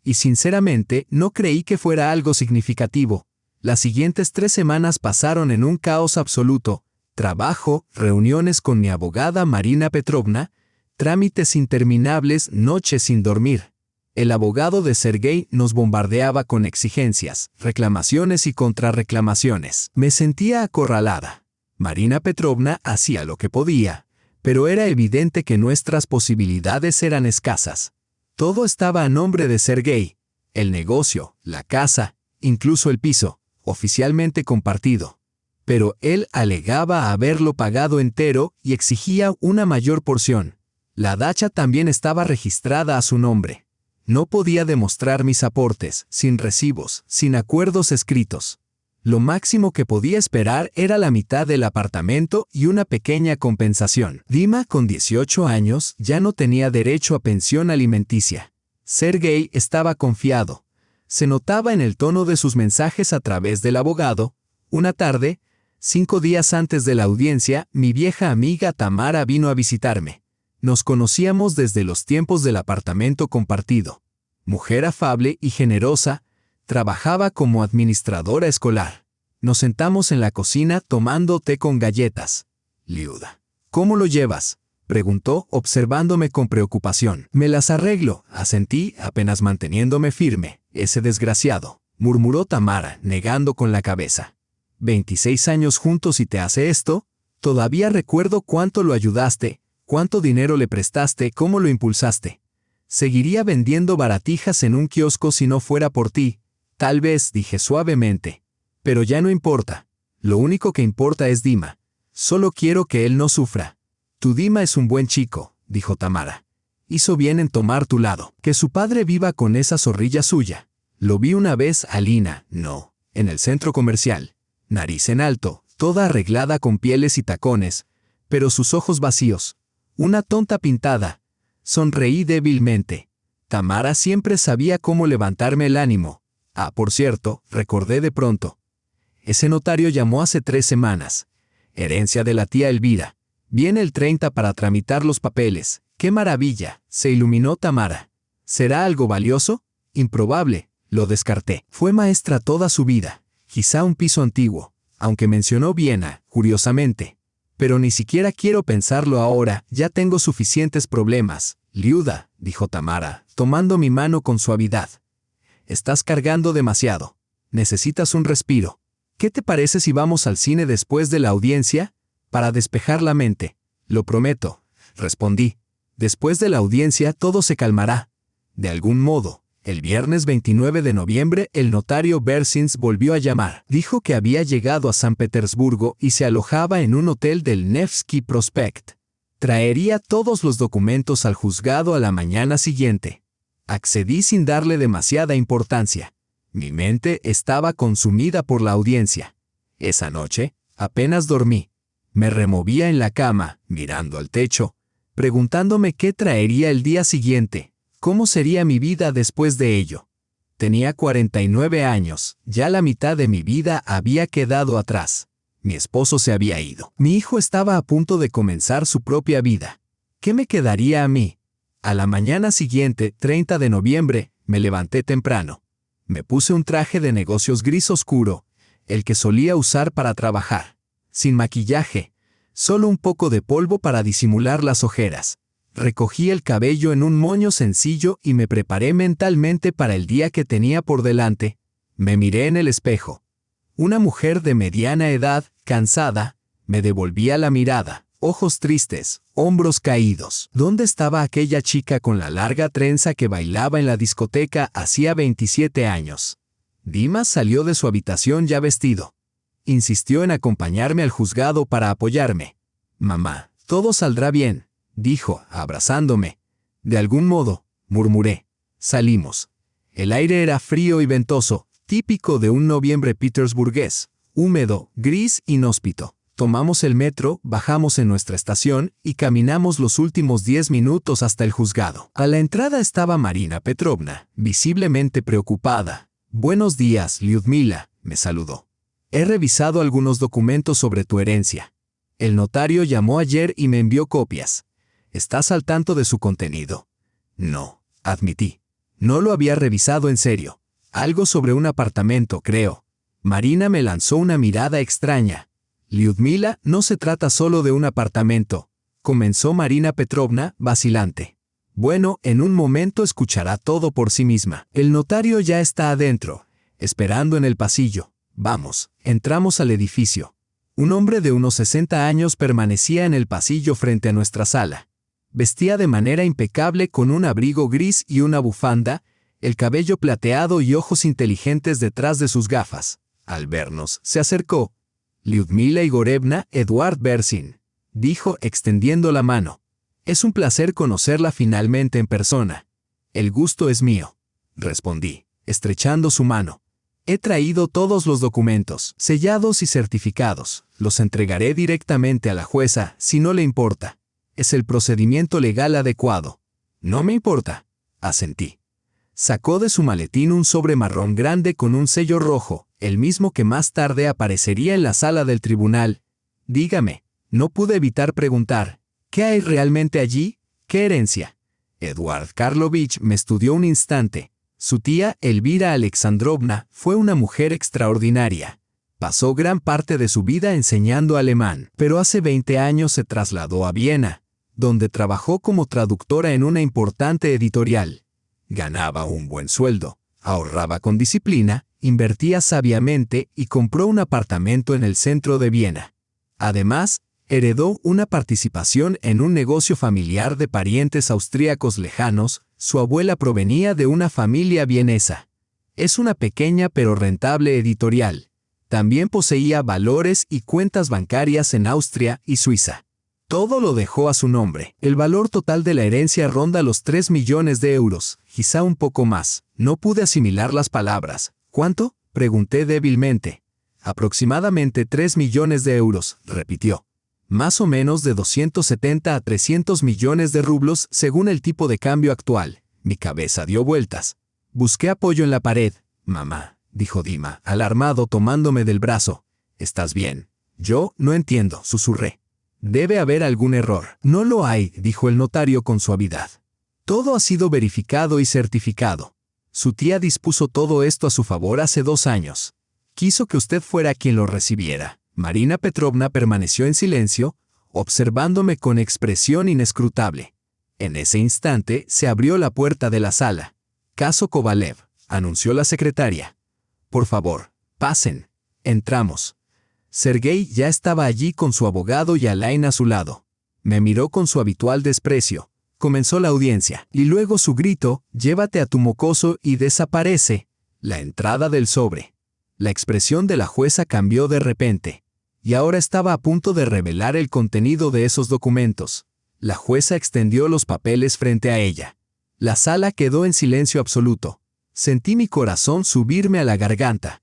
Y sinceramente, no creí que fuera algo significativo. Las siguientes 3 semanas pasaron en un caos absoluto. Trabajo, reuniones con mi abogada Marina Petrovna, trámites interminables, noches sin dormir. El abogado de Sergei nos bombardeaba con exigencias, reclamaciones y contrarreclamaciones. Me sentía acorralada. Marina Petrovna hacía lo que podía, pero era evidente que nuestras posibilidades eran escasas. Todo estaba a nombre de Sergei. El negocio, la casa, incluso el piso, oficialmente compartido. Pero él alegaba haberlo pagado entero y exigía una mayor porción. La dacha también estaba registrada a su nombre. No podía demostrar mis aportes, sin recibos, sin acuerdos escritos. Lo máximo que podía esperar era la mitad del apartamento y una pequeña compensación. Dima, con 18 años, ya no tenía derecho a pensión alimenticia. Sergei estaba confiado. Se notaba en el tono de sus mensajes a través del abogado. Una tarde, 5 días antes de la audiencia, mi vieja amiga Tamara vino a visitarme. Nos conocíamos desde los tiempos del apartamento compartido. Mujer afable y generosa, trabajaba como administradora escolar. Nos sentamos en la cocina tomando té con galletas. Liuda. ¿Cómo lo llevas?, preguntó, observándome con preocupación. Me las arreglo, asentí, apenas manteniéndome firme. Ese desgraciado, murmuró Tamara, negando con la cabeza. 26 años juntos y te hace esto. Todavía recuerdo cuánto lo ayudaste. ¿Cuánto dinero le prestaste? ¿Cómo lo impulsaste? Seguiría vendiendo baratijas en un kiosco si no fuera por ti. Tal vez, dije suavemente. Pero ya no importa. Lo único que importa es Dima. Solo quiero que él no sufra. Tu Dima es un buen chico, dijo Tamara. Hizo bien en tomar tu lado. Que su padre viva con esa zorrilla suya. Lo vi una vez a Lina, no, en el centro comercial. Nariz en alto, toda arreglada con pieles y tacones, pero sus ojos vacíos. Una tonta pintada. Sonreí débilmente. Tamara siempre sabía cómo levantarme el ánimo. Ah, por cierto, recordé de pronto. Ese notario llamó hace 3 semanas. Herencia de la tía Elvira. Viene el 30 para tramitar los papeles. ¡Qué maravilla!, se iluminó Tamara. ¿Será algo valioso? Improbable, lo descarté. Fue maestra toda su vida. Quizá un piso antiguo, aunque mencionó Viena, curiosamente. Pero ni siquiera quiero pensarlo ahora, ya tengo suficientes problemas. Liuda, dijo Tamara, tomando mi mano con suavidad. Estás cargando demasiado. Necesitas un respiro. ¿Qué te parece si vamos al cine después de la audiencia? Para despejar la mente. Lo prometo, respondí. Después de la audiencia todo se calmará. De algún modo. El viernes 29 de noviembre, el notario Bersins volvió a llamar. Dijo que había llegado a San Petersburgo y se alojaba en un hotel del Nevsky Prospect. Traería todos los documentos al juzgado a la mañana siguiente. Accedí sin darle demasiada importancia. Mi mente estaba consumida por la audiencia. Esa noche, apenas dormí. Me removía en la cama, mirando al techo, preguntándome qué traería el día siguiente. ¿Cómo sería mi vida después de ello? Tenía 49 años, ya la mitad de mi vida había quedado atrás. Mi esposo se había ido. Mi hijo estaba a punto de comenzar su propia vida. ¿Qué me quedaría a mí? A la mañana siguiente, 30 de noviembre, me levanté temprano. Me puse un traje de negocios gris oscuro, el que solía usar para trabajar. Sin maquillaje, solo un poco de polvo para disimular las ojeras. Recogí el cabello en un moño sencillo y me preparé mentalmente para el día que tenía por delante. Me miré en el espejo. Una mujer de mediana edad, cansada, me devolvía la mirada. Ojos tristes, hombros caídos. ¿Dónde estaba aquella chica con la larga trenza que bailaba en la discoteca hacía 27 años? Dimas salió de su habitación ya vestido. Insistió en acompañarme al juzgado para apoyarme. «Mamá, todo saldrá bien», dijo, abrazándome. «De algún modo», murmuré. Salimos. El aire era frío y ventoso, típico de un noviembre petersburgués, húmedo, gris, inhóspito. Tomamos el metro, bajamos en nuestra estación y caminamos los últimos 10 minutos hasta el juzgado. A la entrada estaba Marina Petrovna, visiblemente preocupada. «Buenos días, Lyudmila», me saludó. «He revisado algunos documentos sobre tu herencia. El notario llamó ayer y me envió copias. ¿Estás al tanto de su contenido?» «No», admití. No lo había revisado en serio. «Algo sobre un apartamento, creo». Marina me lanzó una mirada extraña. «Lyudmila, no se trata solo de un apartamento», comenzó Marina Petrovna, vacilante. «Bueno, en un momento escuchará todo por sí misma. El notario ya está adentro, esperando en el pasillo. Vamos». Entramos al edificio. Un hombre de unos 60 años permanecía en el pasillo frente a nuestra sala. Vestía de manera impecable con un abrigo gris y una bufanda, el cabello plateado y ojos inteligentes detrás de sus gafas. Al vernos, se acercó. «Lyudmila Igorevna, Eduard Bersin», dijo extendiendo la mano. «Es un placer conocerla finalmente en persona». «El gusto es mío», respondí, estrechando su mano. «He traído todos los documentos, sellados y certificados. Los entregaré directamente a la jueza, si no le importa. Es el procedimiento legal adecuado». «No me importa», asentí. Sacó de su maletín un sobre marrón grande con un sello rojo, el mismo que más tarde aparecería en la sala del tribunal. «Dígame», no pude evitar preguntar, «¿qué hay realmente allí? ¿Qué herencia?» Eduard Karlovich me estudió un instante. Su tía, Elvira Alexandrovna, fue una mujer extraordinaria. Pasó gran parte de su vida enseñando alemán, pero hace 20 años se trasladó a Viena, donde trabajó como traductora en una importante editorial. Ganaba un buen sueldo, ahorraba con disciplina, invertía sabiamente y compró un apartamento en el centro de Viena. Además, heredó una participación en un negocio familiar de parientes austríacos lejanos. Su abuela provenía de una familia vienesa. Es una pequeña pero rentable editorial. También poseía valores y cuentas bancarias en Austria y Suiza. Todo lo dejó a su nombre. El valor total de la herencia ronda los 3 millones de euros, quizá un poco más. No pude asimilar las palabras. «¿Cuánto?», pregunté débilmente. «Aproximadamente 3 millones de euros», repitió. «Más o menos de 270 a 300 millones de rublos según el tipo de cambio actual». Mi cabeza dio vueltas. Busqué apoyo en la pared. «Mamá», dijo Dima, alarmado tomándome del brazo. «¿Estás bien?» «Yo no entiendo», susurré. «Debe haber algún error». «No lo hay», dijo el notario con suavidad. «Todo ha sido verificado y certificado. Su tía dispuso todo esto a su favor hace 2 años. Quiso que usted fuera quien lo recibiera». Marina Petrovna permaneció en silencio, observándome con expresión inescrutable. En ese instante se abrió la puerta de la sala. «Caso Kovalev», anunció la secretaria. «Por favor, pasen». Entramos. Sergei ya estaba allí con su abogado y Alain a su lado. Me miró con su habitual desprecio. Comenzó la audiencia, y luego su grito, «Llévate a tu mocoso» y desaparece. La entrada del sobre. La expresión de la jueza cambió de repente. Y ahora estaba a punto de revelar el contenido de esos documentos. La jueza extendió los papeles frente a ella. La sala quedó en silencio absoluto. Sentí mi corazón subirme a la garganta.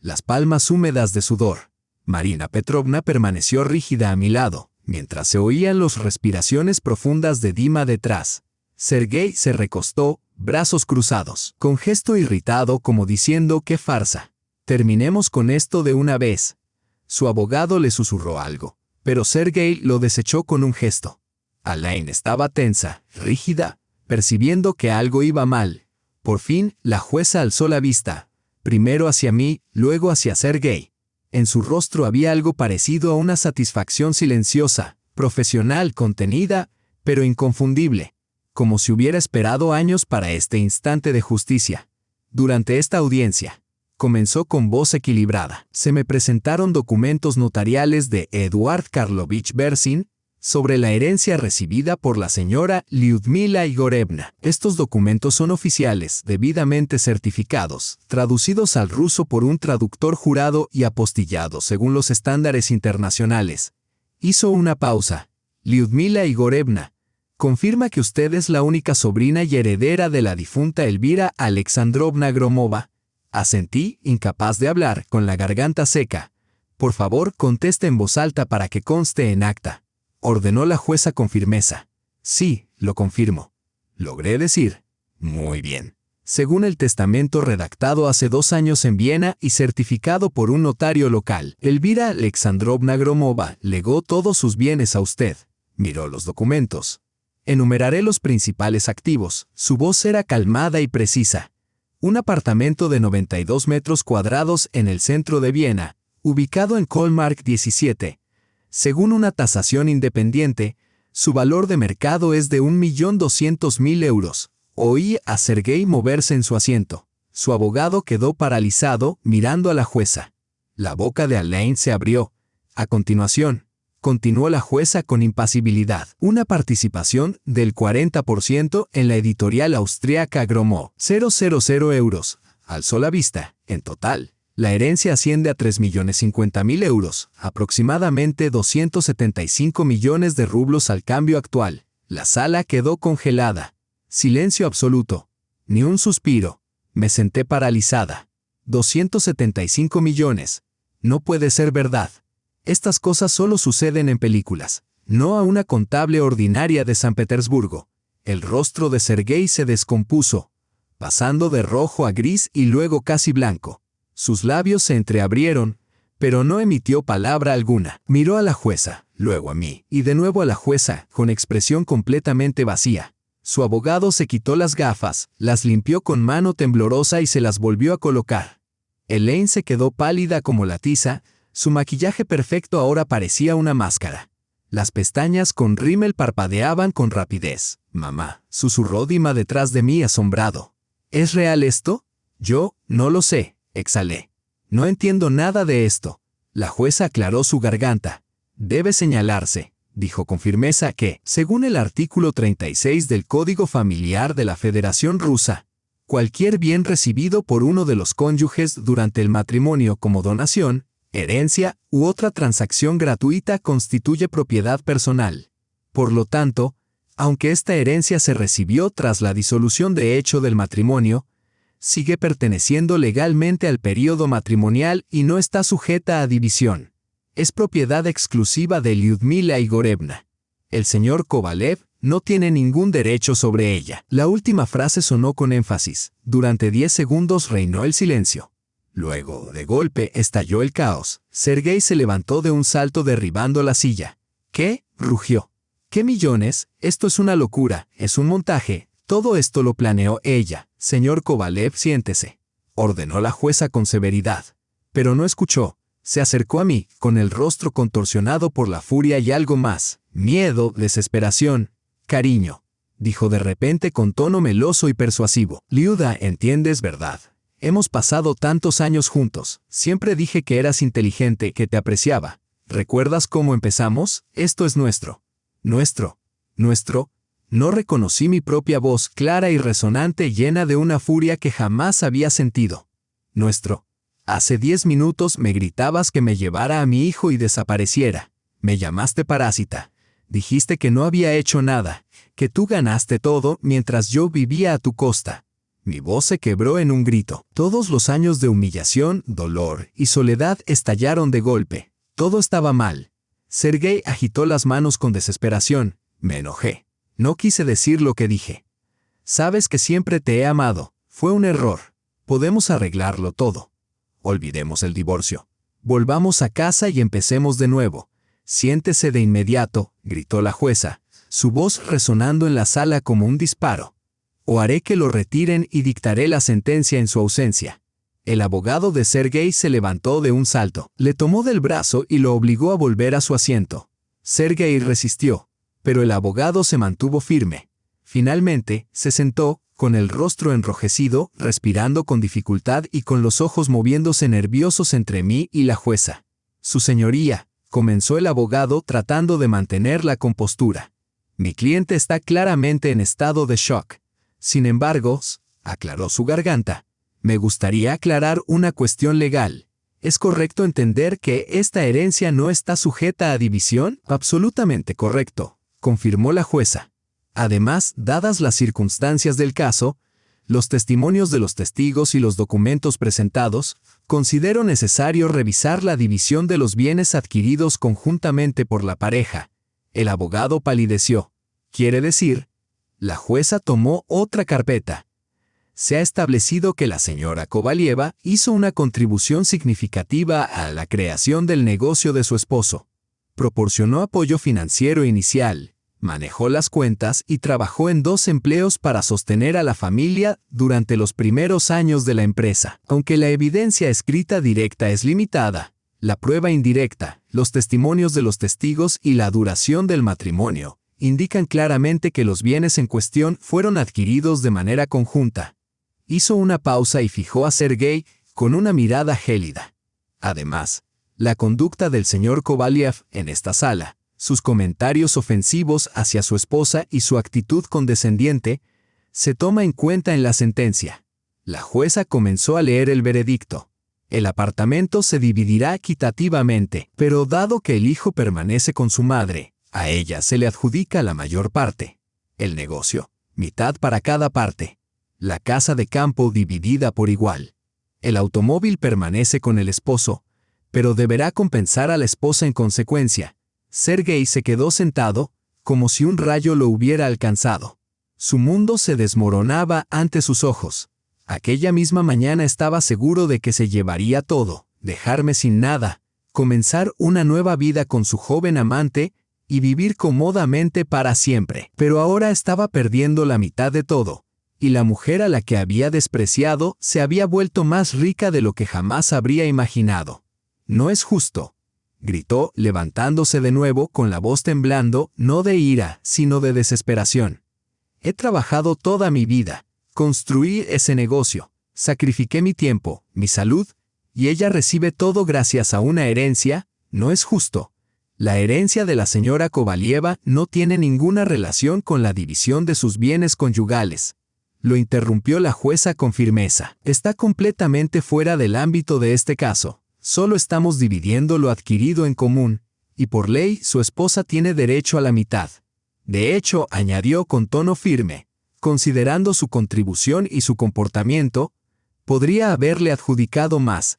Las palmas húmedas de sudor. Marina Petrovna permaneció rígida a mi lado, mientras se oían las respiraciones profundas de Dima detrás. Sergei se recostó, brazos cruzados, con gesto irritado como diciendo «¡Qué farsa! Terminemos con esto de una vez». Su abogado le susurró algo, pero Sergei lo desechó con un gesto. Alain estaba tensa, rígida, Percibiendo que algo iba mal, por fin la jueza alzó la vista, primero hacia mí, luego hacia Sergei. En su rostro había algo parecido a una satisfacción silenciosa, profesional, contenida, pero inconfundible, como si hubiera esperado años para este instante de justicia. Durante esta audiencia, comenzó con voz equilibrada. Se me presentaron documentos notariales de Eduard Karlovich Bersin sobre la herencia recibida por la señora Lyudmila Igorevna. Estos documentos son oficiales, debidamente certificados, traducidos al ruso por un traductor jurado y apostillados según los estándares internacionales. Hizo una pausa. Lyudmila Igorevna, confirma que usted es la única sobrina y heredera de la difunta Elvira Alexandrovna Gromova. Asentí, incapaz de hablar, con la garganta seca. Por favor, conteste en voz alta para que conste en acta. Ordenó la jueza con firmeza. Sí, lo confirmo. Logré decir. Muy bien. Según el testamento redactado hace 2 años en Viena y certificado por un notario local, Elvira Alexandrovna Gromova legó todos sus bienes a usted. Miró los documentos. Enumeraré los principales activos. Su voz era calmada y precisa. Un apartamento de 92 metros cuadrados en el centro de Viena, ubicado en Kohlmark 17. Según una tasación independiente, su valor de mercado es de 1.200.000 euros. Oí a Sergei moverse en su asiento. Su abogado quedó paralizado mirando a la jueza. La boca de Alain se abrió. A continuación, continuó la jueza con impasibilidad. Una participación del 40% en la editorial austríaca Gromov. 000 euros. Alzó la vista. En total, la herencia asciende a 3.050.000 euros, aproximadamente 275 millones de rublos al cambio actual. La sala quedó congelada. Silencio absoluto. Ni un suspiro. Me senté paralizada. 275 millones. No puede ser verdad. Estas cosas solo suceden en películas, no a una contable ordinaria de San Petersburgo. El rostro de Sergei se descompuso, pasando de rojo a gris y luego casi blanco. Sus labios se entreabrieron, pero no emitió palabra alguna. Miró a la jueza, luego a mí, y de nuevo a la jueza, con expresión completamente vacía. Su abogado se quitó las gafas, las limpió con mano temblorosa y se las volvió a colocar. Elaine se quedó pálida como la tiza, su maquillaje perfecto ahora parecía una máscara. Las pestañas con rímel parpadeaban con rapidez. «Mamá», susurró Dima detrás de mí asombrado. «¿Es real esto?» «Yo, no lo sé», exhalé. «No entiendo nada de esto». La jueza aclaró su garganta. «Debe señalarse», dijo con firmeza, que, según el artículo 36 del Código Familiar de la Federación Rusa, cualquier bien recibido por uno de los cónyuges durante el matrimonio como donación, herencia u otra transacción gratuita constituye propiedad personal. Por lo tanto, aunque esta herencia se recibió tras la disolución de hecho del matrimonio, sigue perteneciendo legalmente al período matrimonial y no está sujeta a división. Es propiedad exclusiva de Lyudmila Igorevna. El señor Kovalev no tiene ningún derecho sobre ella. La última frase sonó con énfasis. Durante 10 segundos reinó el silencio. Luego, de golpe, estalló el caos. Sergei se levantó de un salto derribando la silla. ¿Qué?, rugió. ¿Qué millones? Esto es una locura, es un montaje. Todo esto lo planeó ella. Señor Kovalev, siéntese, ordenó la jueza con severidad. Pero no escuchó. Se acercó a mí, con el rostro contorsionado por la furia y algo más. Miedo, desesperación, cariño, dijo de repente con tono meloso y persuasivo. Liuda, ¿entiendes, verdad? Hemos pasado tantos años juntos. Siempre dije que eras inteligente, que te apreciaba. ¿Recuerdas cómo empezamos? Esto es nuestro. Nuestro. No reconocí mi propia voz, clara y resonante, llena de una furia que jamás había sentido. Nuestro. Hace 10 minutos me gritabas que me llevara a mi hijo y desapareciera. Me llamaste parásita. Dijiste que no había hecho nada, que tú ganaste todo mientras yo vivía a tu costa. Mi voz se quebró en un grito. Todos los años de humillación, dolor y soledad estallaron de golpe. Todo estaba mal. Sergei agitó las manos con desesperación. Me enojé. No quise decir lo que dije. Sabes que siempre te he amado. Fue un error. Podemos arreglarlo todo. Olvidemos el divorcio. Volvamos a casa y empecemos de nuevo. Siéntese de inmediato, gritó la jueza, su voz resonando en la sala como un disparo. o haré que lo retiren y dictaré la sentencia en su ausencia». El abogado de Sergei se levantó de un salto, le tomó del brazo y lo obligó a volver a su asiento. Sergei resistió, pero el abogado se mantuvo firme. Finalmente, se sentó, con el rostro enrojecido, respirando con dificultad y con los ojos moviéndose nerviosos entre mí y la jueza. «Su señoría», comenzó el abogado tratando de mantener la compostura. «Mi cliente está claramente en estado de shock. Sin embargo», aclaró su garganta, «me gustaría aclarar una cuestión legal. ¿Es correcto entender que esta herencia no está sujeta a división?» «Absolutamente correcto», confirmó la jueza. «Además, dadas las circunstancias del caso, los testimonios de los testigos y los documentos presentados, considero necesario revisar la división de los bienes adquiridos conjuntamente por la pareja». El abogado palideció. «¿Quiere decir?» La jueza tomó otra carpeta. «Se ha establecido que la señora Kovalieva hizo una contribución significativa a la creación del negocio de su esposo. Proporcionó apoyo financiero inicial, manejó las cuentas y trabajó en 2 empleos para sostener a la familia durante los primeros años de la empresa. Aunque la evidencia escrita directa es limitada, la prueba indirecta, los testimonios de los testigos y la duración del matrimonio indican claramente que los bienes en cuestión fueron adquiridos de manera conjunta». Hizo una pausa y fijó a Sergei con una mirada gélida. Además, la conducta del señor Kovaliev en esta sala, sus comentarios ofensivos hacia su esposa y su actitud condescendiente, se toma en cuenta en la sentencia. La jueza comenzó a leer el veredicto. «El apartamento se dividirá equitativamente, pero dado que el hijo permanece con su madre, a ella se le adjudica la mayor parte. El negocio, mitad para cada parte. La casa de campo dividida por igual. El automóvil permanece con el esposo, pero deberá compensar a la esposa en consecuencia». Sergei se quedó sentado, como si un rayo lo hubiera alcanzado. Su mundo se desmoronaba ante sus ojos. Aquella misma mañana estaba seguro de que se llevaría todo, dejarme sin nada, comenzar una nueva vida con su joven amante y vivir cómodamente para siempre. Pero ahora estaba perdiendo la mitad de todo, y la mujer a la que había despreciado se había vuelto más rica de lo que jamás habría imaginado. «No es justo», gritó, levantándose de nuevo con la voz temblando, no de ira, sino de desesperación. «He trabajado toda mi vida, construí ese negocio, sacrifiqué mi tiempo, mi salud, y ella recibe todo gracias a una herencia. No es justo. La herencia de la señora Kovalieva no tiene ninguna relación con la división de sus bienes conyugales». Lo interrumpió la jueza con firmeza. «Está completamente fuera del ámbito de este caso. Solo estamos dividiendo lo adquirido en común, y por ley su esposa tiene derecho a la mitad». De hecho, añadió con tono firme, considerando su contribución y su comportamiento, podría haberle adjudicado más.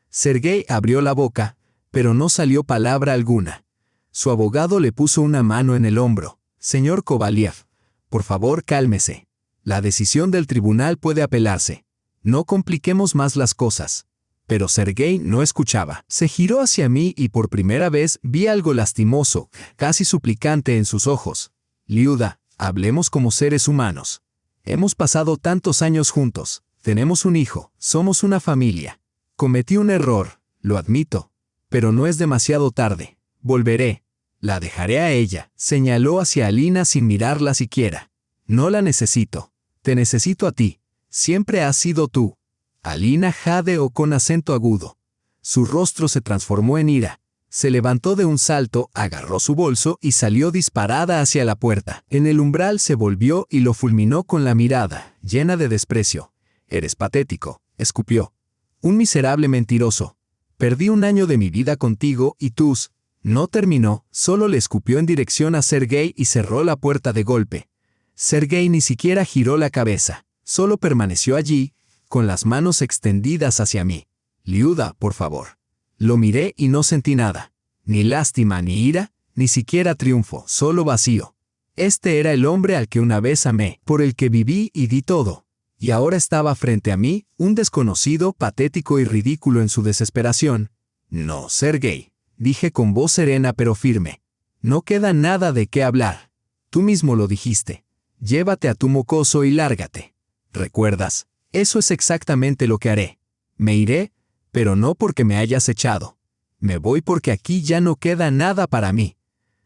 Sergei abrió la boca, pero no salió palabra alguna. Su abogado le puso una mano en el hombro. «Señor Kovaliev, por favor cálmese. La decisión del tribunal puede apelarse. No compliquemos más las cosas». Pero Sergei no escuchaba. Se giró hacia mí y por primera vez vi algo lastimoso, casi suplicante en sus ojos. «Liuda, hablemos como seres humanos. Hemos pasado tantos años juntos, tenemos un hijo, somos una familia. Cometí un error, lo admito, pero no es demasiado tarde. Volveré. La dejaré a ella», señaló hacia Alina sin mirarla siquiera. «No la necesito. Te necesito a ti. Siempre has sido tú». Alina jadeó con acento agudo. Su rostro se transformó en ira. Se levantó de un salto, agarró su bolso y salió disparada hacia la puerta. En el umbral se volvió y lo fulminó con la mirada, llena de desprecio. «Eres patético», escupió. «Un miserable mentiroso. Perdí un año de mi vida contigo y tus...». No terminó, solo le escupió en dirección a Sergei y cerró la puerta de golpe. Sergei ni siquiera giró la cabeza, solo permaneció allí, con las manos extendidas hacia mí. «Liuda, por favor». Lo miré y no sentí nada. Ni lástima ni ira, ni siquiera triunfo, solo vacío. Este era el hombre al que una vez amé, por el que viví y di todo. Y ahora estaba frente a mí, un desconocido, patético y ridículo en su desesperación. «No, Sergei», dije con voz serena pero firme. «No queda nada de qué hablar. Tú mismo lo dijiste. Llévate a tu mocoso y lárgate. ¿Recuerdas? Eso es exactamente lo que haré. Me iré, pero no porque me hayas echado. Me voy porque aquí ya no queda nada para mí.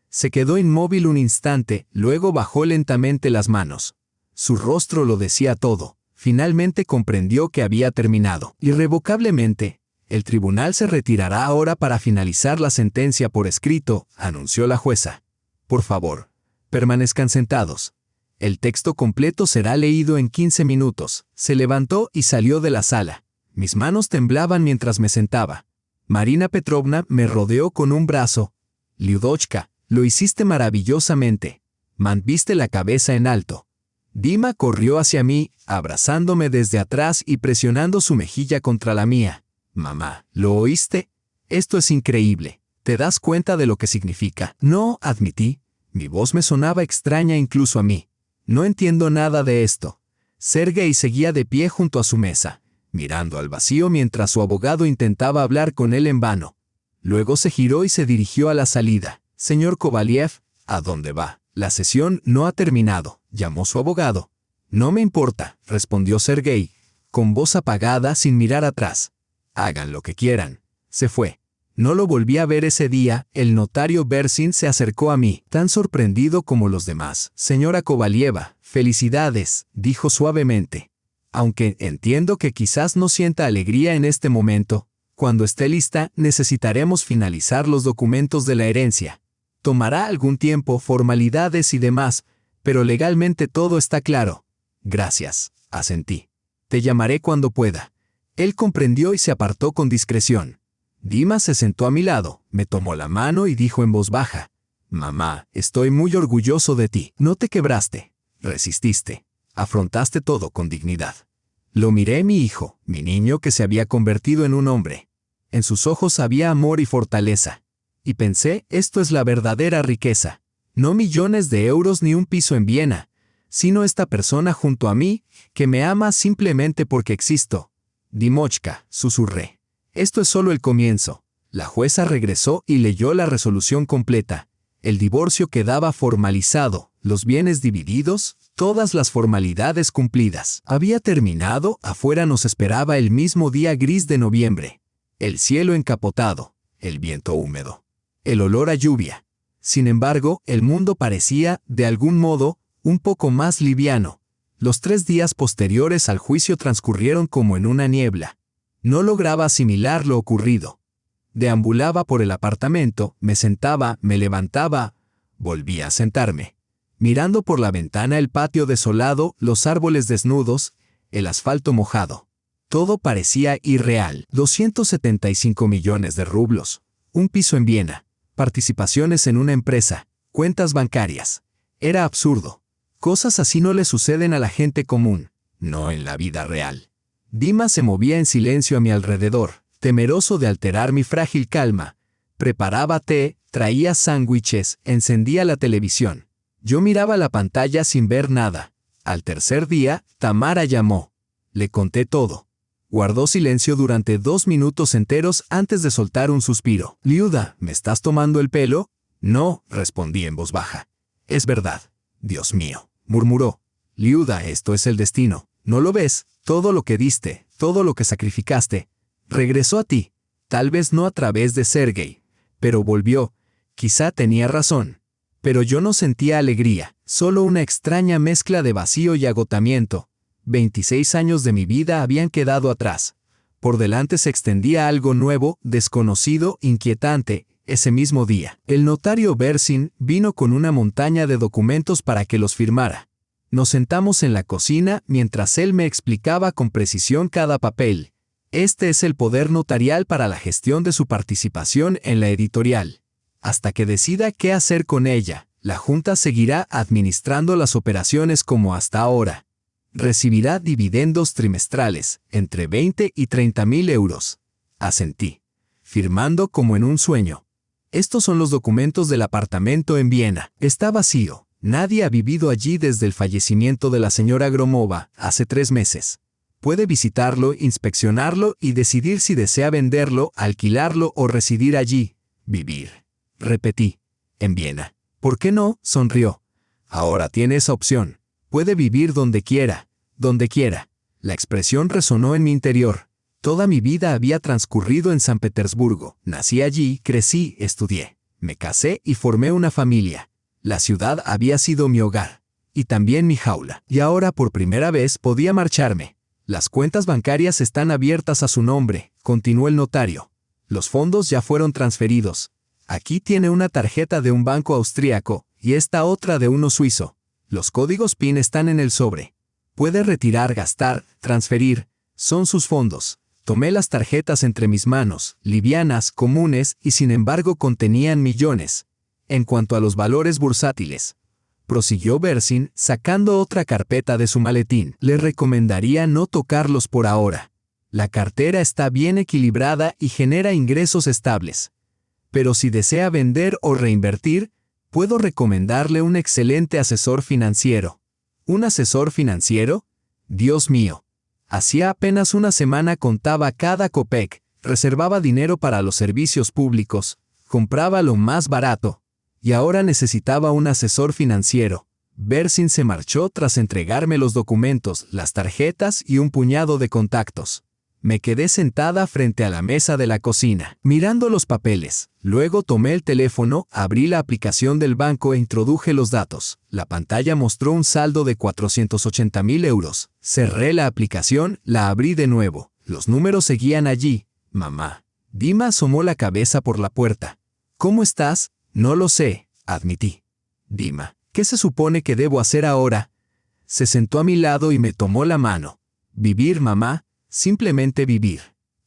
Se quedó inmóvil un instante, luego bajó lentamente las manos. Su rostro lo decía todo. Finalmente comprendió que había terminado. Irrevocablemente, el tribunal se retirará ahora para finalizar la sentencia por escrito, anunció la jueza. Por favor, permanezcan sentados. El texto completo será leído en 15 minutos. Se levantó y salió de la sala. Mis manos temblaban mientras me sentaba. Marina Petrovna me rodeó con un brazo. Lyudochka, lo hiciste maravillosamente. Mantuviste la cabeza en alto. Dima corrió hacia mí, abrazándome desde atrás y presionando su mejilla contra la mía. Mamá, ¿lo oíste? Esto es increíble. ¿Te das cuenta de lo que significa? No, admití. Mi voz me sonaba extraña incluso a mí. No entiendo nada de esto. Sergei seguía de pie junto a su mesa, mirando al vacío mientras su abogado intentaba hablar con él en vano. Luego se giró y se dirigió a la salida. Señor Kovaliev, ¿a dónde va? La sesión no ha terminado, llamó su abogado. No me importa, respondió Sergei, con voz apagada sin mirar atrás. Hagan lo que quieran. Se fue. No lo volví a ver ese día. El notario Bersin se acercó a mí, tan sorprendido como los demás. Señora Kovalieva, felicidades, dijo suavemente. Aunque entiendo que quizás no sienta alegría en este momento, cuando esté lista necesitaremos finalizar los documentos de la herencia. Tomará algún tiempo, formalidades y demás, pero legalmente todo está claro. Gracias, asentí. Te llamaré cuando pueda. Él comprendió y se apartó con discreción. Dima se sentó a mi lado, me tomó la mano y dijo en voz baja: Mamá, estoy muy orgulloso de ti. No te quebraste. Resististe. Afrontaste todo con dignidad. Lo miré, mi hijo, mi niño que se había convertido en un hombre. En sus ojos había amor y fortaleza. Y pensé, esto es la verdadera riqueza. No millones de euros ni un piso en Viena, sino esta persona junto a mí, que me ama simplemente porque existo. Dimochka, susurré. Esto es solo el comienzo. La jueza regresó y leyó la resolución completa. El divorcio quedaba formalizado, los bienes divididos, todas las formalidades cumplidas. Había terminado, afuera nos esperaba el mismo día gris de noviembre. El cielo encapotado, el viento húmedo, el olor a lluvia. Sin embargo, el mundo parecía, de algún modo, un poco más liviano. Los 3 días posteriores al juicio transcurrieron como en una niebla. No lograba asimilar lo ocurrido. Deambulaba por el apartamento, me sentaba, me levantaba, volvía a sentarme. Mirando por la ventana el patio desolado, los árboles desnudos, el asfalto mojado. Todo parecía irreal. 275 millones de rublos. Un piso en Viena. Participaciones en una empresa. Cuentas bancarias. Era absurdo. Cosas así no le suceden a la gente común. No en la vida real. Dima se movía en silencio a mi alrededor, temeroso de alterar mi frágil calma. Preparaba té, traía sándwiches, encendía la televisión. Yo miraba la pantalla sin ver nada. Al tercer día, Tamara llamó. Le conté todo. Guardó silencio durante 2 minutos enteros antes de soltar un suspiro. «Liuda, ¿me estás tomando el pelo?» «No», respondí en voz baja. «Es verdad». «Dios mío», murmuró. «Liuda, esto es el destino. ¿No lo ves? Todo lo que diste, todo lo que sacrificaste, regresó a ti. Tal vez no a través de Sergei, pero volvió. Quizá tenía razón. Pero yo no sentía alegría, solo una extraña mezcla de vacío y agotamiento. 26 años de mi vida habían quedado atrás. Por delante se extendía algo nuevo, desconocido, inquietante. Ese mismo día, el notario Bersin vino con una montaña de documentos para que los firmara. Nos sentamos en la cocina mientras él me explicaba con precisión cada papel. Este es el poder notarial para la gestión de su participación en la editorial. Hasta que decida qué hacer con ella, la Junta seguirá administrando las operaciones como hasta ahora. Recibirá dividendos trimestrales, entre 20 y 30.000 euros. Asentí, firmando como en un sueño. Estos son los documentos del apartamento en Viena. Está vacío. Nadie ha vivido allí desde el fallecimiento de la señora Gromova, hace 3 meses. Puede visitarlo, inspeccionarlo y decidir si desea venderlo, alquilarlo o residir allí. Vivir. Repetí. En Viena. ¿Por qué no? Sonrió. Ahora tiene esa opción. Puede vivir donde quiera, donde quiera. La expresión resonó en mi interior. Toda mi vida había transcurrido en San Petersburgo. Nací allí, crecí, estudié. Me casé y formé una familia. La ciudad había sido mi hogar. Y también mi jaula. Y ahora por primera vez podía marcharme. Las cuentas bancarias están abiertas a su nombre, continuó el notario. Los fondos ya fueron transferidos. Aquí tiene una tarjeta de un banco austríaco y esta otra de uno suizo. Los códigos PIN están en el sobre. Puede retirar, gastar, transferir. Son sus fondos. Tomé las tarjetas entre mis manos, livianas, comunes, y sin embargo contenían millones. En cuanto a los valores bursátiles, prosiguió Bersin, sacando otra carpeta de su maletín. Le recomendaría no tocarlos por ahora. La cartera está bien equilibrada y genera ingresos estables. Pero si desea vender o reinvertir, puedo recomendarle un excelente asesor financiero. ¿Un asesor financiero? Dios mío. Hacía apenas una semana contaba cada copec, reservaba dinero para los servicios públicos, compraba lo más barato. Y ahora necesitaba un asesor financiero. Bersin se marchó tras entregarme los documentos, las tarjetas y un puñado de contactos. Me quedé sentada frente a la mesa de la cocina, mirando los papeles. Luego tomé el teléfono, abrí la aplicación del banco e introduje los datos. La pantalla mostró un saldo de 480.000 euros. Cerré la aplicación, la abrí de nuevo. Los números seguían allí. Mamá. Dima asomó la cabeza por la puerta. ¿Cómo estás? No lo sé, admití. Dima, ¿qué se supone que debo hacer ahora? Se sentó a mi lado y me tomó la mano. Vivir, mamá, simplemente vivir.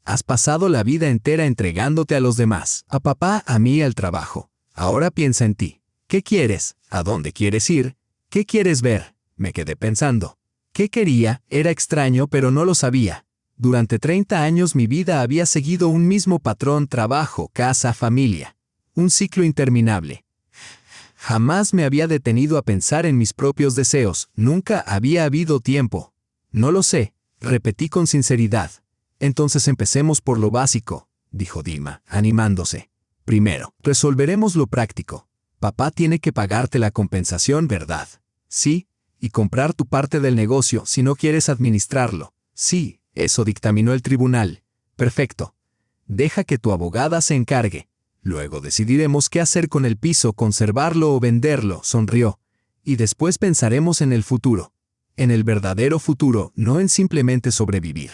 Has pasado la vida entera entregándote a los demás, a papá, a mí, al trabajo. Ahora piensa en ti. ¿Qué quieres? ¿A dónde quieres ir? ¿Qué quieres ver? Me quedé pensando. ¿Qué quería? Era extraño, pero no lo sabía. Durante 30 años mi vida había seguido un mismo patrón: trabajo, casa, familia. Un ciclo interminable. Jamás me había detenido a pensar en mis propios deseos, nunca había habido tiempo. No lo sé, repetí con sinceridad. Entonces empecemos por lo básico, dijo Dima, animándose. Primero, resolveremos lo práctico. Papá tiene que pagarte la compensación, ¿verdad? Sí, y comprar tu parte del negocio si no quieres administrarlo. Sí, eso dictaminó el tribunal. Perfecto. Deja que tu abogada se encargue. Luego decidiremos qué hacer con el piso, conservarlo o venderlo, sonrió. Y después pensaremos en el futuro. En el verdadero futuro, no en simplemente sobrevivir.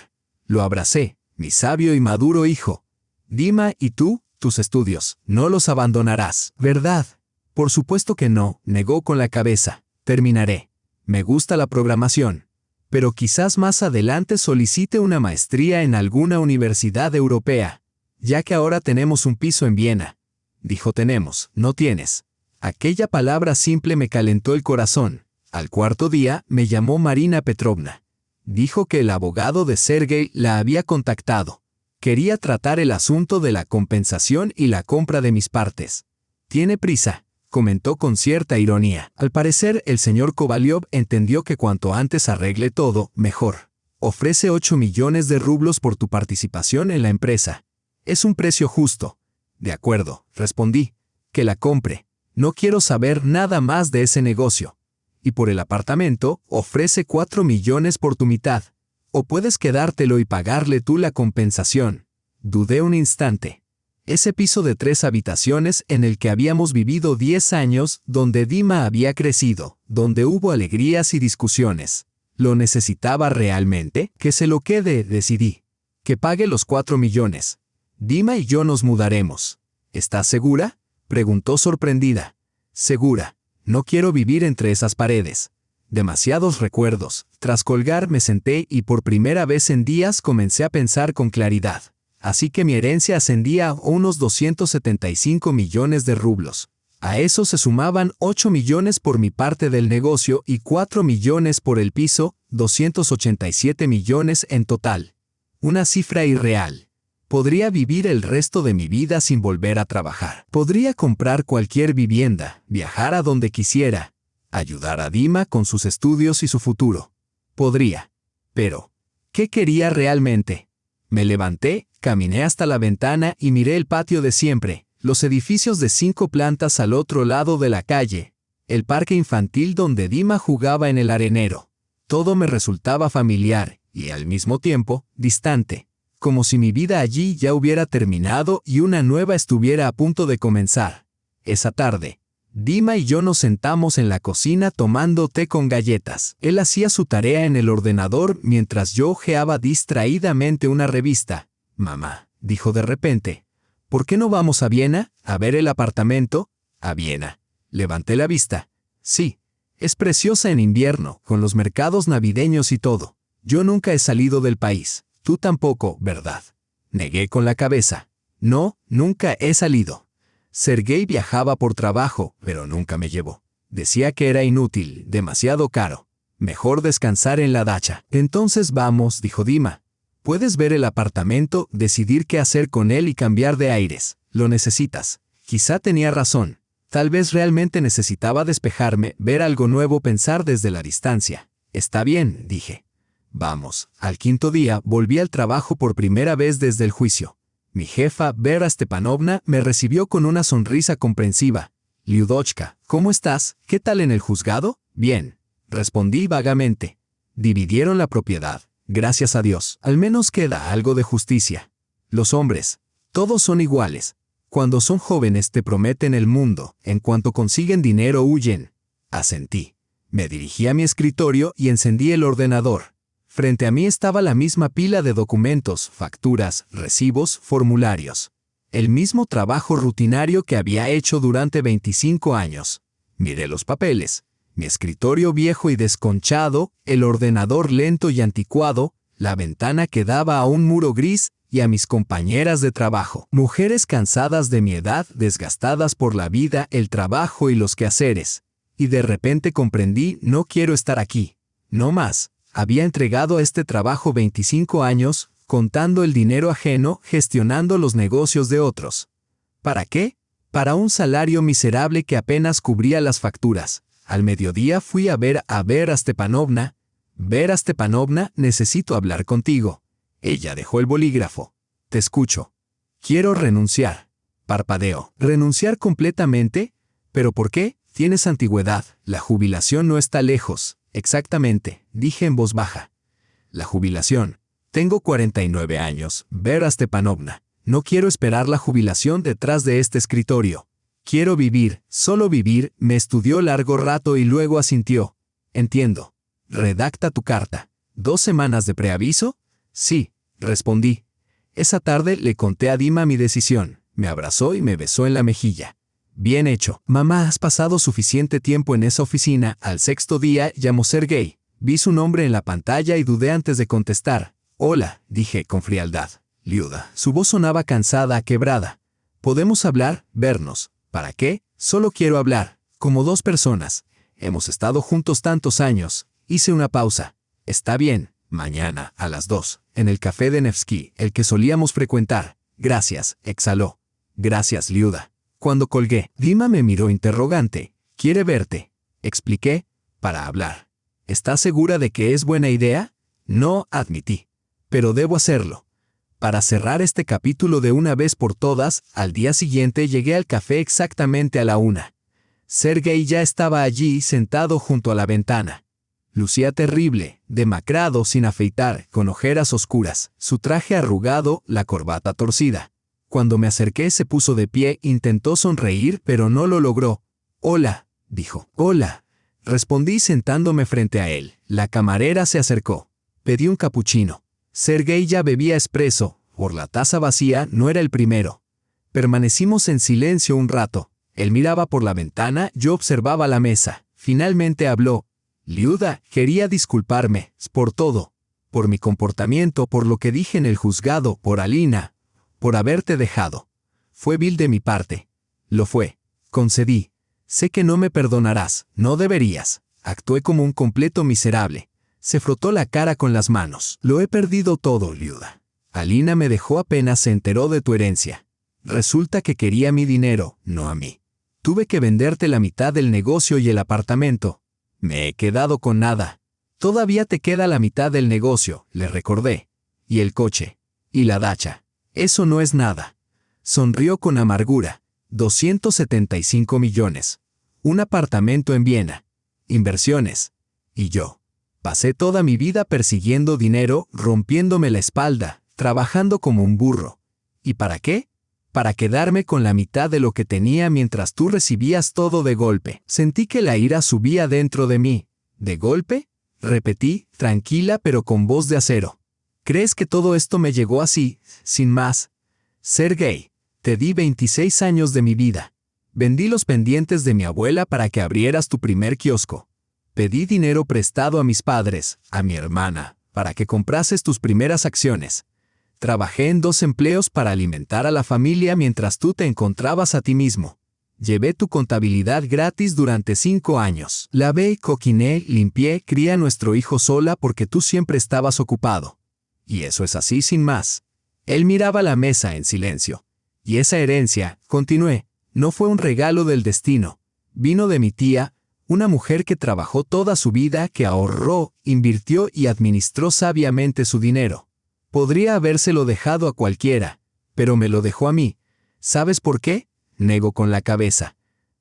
Lo abracé, mi sabio y maduro hijo. Dima, ¿y tú? Tus estudios, no los abandonarás, ¿verdad? Por supuesto que no, negó con la cabeza. Terminaré. Me gusta la programación. Pero quizás más adelante solicite una maestría en alguna universidad europea. Ya que ahora tenemos un piso en Viena. Dijo tenemos, no tienes. Aquella palabra simple me calentó el corazón. Al cuarto día me llamó Marina Petrovna. Dijo que el abogado de Sergei la había contactado. Quería tratar el asunto de la compensación y la compra de mis partes. Tiene prisa, comentó con cierta ironía. Al parecer el señor Kovalyov entendió que cuanto antes arregle todo, mejor. Ofrece 8 millones de rublos por tu participación en la empresa. Es un precio justo. De acuerdo, respondí. Que la compre. No quiero saber nada más de ese negocio. Y por el apartamento, ofrece 4 millones por tu mitad. O puedes quedártelo y pagarle tú la compensación. Dudé un instante. Ese piso de 3 habitaciones en el que habíamos vivido 10 años, donde Dima había crecido, donde hubo alegrías y discusiones. ¿Lo necesitaba realmente? Que se lo quede, decidí. Que pague los 4 millones. Dima y yo nos mudaremos. ¿Estás segura? Preguntó sorprendida. Segura. No quiero vivir entre esas paredes. Demasiados recuerdos. Tras colgar me senté y por primera vez en días comencé a pensar con claridad. Así que mi herencia ascendía a unos 275 millones de rublos. A eso se sumaban 8 millones por mi parte del negocio y 4 millones por el piso, 287 millones en total. Una cifra irreal. Podría vivir el resto de mi vida sin volver a trabajar. Podría comprar cualquier vivienda, viajar a donde quisiera, ayudar a Dima con sus estudios y su futuro. Podría. Pero, ¿qué quería realmente? Me levanté, caminé hasta la ventana y miré el patio de siempre, los edificios de 5 plantas al otro lado de la calle. el parque infantil donde Dima jugaba en el arenero. Todo me resultaba familiar y, al mismo tiempo, distante, como si mi vida allí ya hubiera terminado y una nueva estuviera a punto de comenzar. Esa tarde, Dima y yo nos sentamos en la cocina tomando té con galletas. Él hacía su tarea en el ordenador mientras yo hojeaba distraídamente una revista. «Mamá», dijo de repente, «¿por qué no vamos a Viena, a ver el apartamento?» «¿A Viena?» Levanté la vista. «Sí, es preciosa en invierno, con los mercados navideños y todo. Yo nunca he salido del país. Tú tampoco, ¿verdad?» Negué con la cabeza. «No, nunca he salido». Sergei viajaba por trabajo, pero nunca me llevó. Decía que era inútil, demasiado caro. Mejor descansar en la dacha. «Entonces vamos», dijo Dima. «Puedes ver el apartamento, decidir qué hacer con él y cambiar de aires. Lo necesitas». Quizá tenía razón. Tal vez realmente necesitaba despejarme, ver algo nuevo, pensar desde la distancia. «Está bien», dije. «Vamos». Al quinto día volví al trabajo por primera vez desde el juicio. Mi jefa, Vera Stepanovna, me recibió con una sonrisa comprensiva. «Lyudochka, ¿cómo estás? ¿Qué tal en el juzgado?» «Bien», respondí vagamente. «Dividieron la propiedad. Gracias a Dios. Al menos queda algo de justicia. Los hombres, todos son iguales. Cuando son jóvenes te prometen el mundo. En cuanto consiguen dinero huyen». Asentí. Me dirigí a mi escritorio y encendí el ordenador. Frente a mí estaba la misma pila de documentos, facturas, recibos, formularios. El mismo trabajo rutinario que había hecho durante 25 años. Miré los papeles. Mi escritorio viejo y desconchado, el ordenador lento y anticuado, la ventana que daba a un muro gris y a mis compañeras de trabajo. Mujeres cansadas de mi edad, desgastadas por la vida, el trabajo y los quehaceres. Y de repente comprendí, no quiero estar aquí. No más. Había entregado este trabajo 25 años, contando el dinero ajeno, gestionando los negocios de otros. ¿Para qué? Para un salario miserable que apenas cubría las facturas. Al mediodía fui a ver a Vera Stepanovna. «Vera Stepanovna, necesito hablar contigo». Ella dejó el bolígrafo. «Te escucho». «Quiero renunciar». Parpadeo. «¿Renunciar completamente? ¿Pero por qué? Tienes antigüedad, la jubilación no está lejos». «Exactamente», dije en voz baja. «La jubilación. Tengo 49 años, Vera Stepanovna. No quiero esperar la jubilación detrás de este escritorio. Quiero vivir, solo vivir». Me estudió largo rato y luego asintió. «Entiendo. Redacta tu carta. ¿2 semanas de preaviso?» «Sí», respondí. Esa tarde le conté a Dima mi decisión. Me abrazó y me besó en la mejilla. «Bien hecho. Mamá, has pasado suficiente tiempo en esa oficina». Al 6º día llamó Sergei. Vi su nombre en la pantalla y dudé antes de contestar. «Hola», dije con frialdad. «Liuda». Su voz sonaba cansada, quebrada. «¿Podemos hablar? Vernos». «¿Para qué? Solo quiero hablar. Como 2 personas. Hemos estado juntos tantos años». Hice una pausa. «Está bien. Mañana, a las 2, en el café de Nevsky, el que solíamos frecuentar». «Gracias», exhaló. «Gracias, Liuda». Cuando colgué, Dima me miró interrogante. «¿Quiere verte?», expliqué, «para hablar». «¿Estás segura de que es buena idea?». «No», admití. «Pero debo hacerlo». Para cerrar este capítulo de una vez por todas, al día siguiente llegué al café exactamente a la 1. Sergei ya estaba allí, sentado junto a la ventana. Lucía terrible, demacrado, sin afeitar, con ojeras oscuras, su traje arrugado, la corbata torcida. Cuando me acerqué se puso de pie, intentó sonreír, pero no lo logró. «Hola», dijo. «Hola», respondí sentándome frente a él. La camarera se acercó. Pedí un capuchino. Sergei ya bebía espresso. Por la taza vacía no era el primero. Permanecimos en silencio un rato. Él miraba por la ventana, yo observaba la mesa. Finalmente habló. «Liuda, quería disculparme por todo. Por mi comportamiento, por lo que dije en el juzgado, por Alina. Por haberte dejado. Fue vil de mi parte». «Lo fue», concedí. «Sé que no me perdonarás, no deberías». Actué como un completo miserable. Se frotó la cara con las manos. «Lo he perdido todo, Liuda. Alina me dejó apenas se enteró de tu herencia. Resulta que quería mi dinero, no a mí. Tuve que venderte la mitad del negocio y el apartamento. Me he quedado con nada». «Todavía te queda la mitad del negocio», le recordé. «Y el coche. Y la dacha. Eso no es nada». Sonrió con amargura. 275 millones. un apartamento en Viena, inversiones. Y yo. Pasé toda mi vida persiguiendo dinero, rompiéndome la espalda, trabajando como un burro. ¿Y para qué? Para quedarme con la mitad de lo que tenía mientras tú recibías todo de golpe. Sentí que la ira subía dentro de mí. ¿De golpe? Repetí, tranquila pero con voz de acero. ¿Crees que todo esto me llegó así, sin más? Sergei, te di 26 años de mi vida. Vendí los pendientes de mi abuela para que abrieras tu primer kiosco. Pedí dinero prestado a mis padres, a mi hermana, para que comprases tus primeras acciones. Trabajé en 2 empleos para alimentar a la familia mientras tú te encontrabas a ti mismo. Llevé tu contabilidad gratis durante 5 años. Lavé, cociné, limpié, crié a nuestro hijo sola porque tú siempre estabas ocupado. Y eso es así sin más. Él miraba la mesa en silencio. Y esa herencia, continué, no fue un regalo del destino. Vino de mi tía, una mujer que trabajó toda su vida, que ahorró, invirtió y administró sabiamente su dinero. Podría habérselo dejado a cualquiera, pero me lo dejó a mí. ¿Sabes por qué? Nego con la cabeza.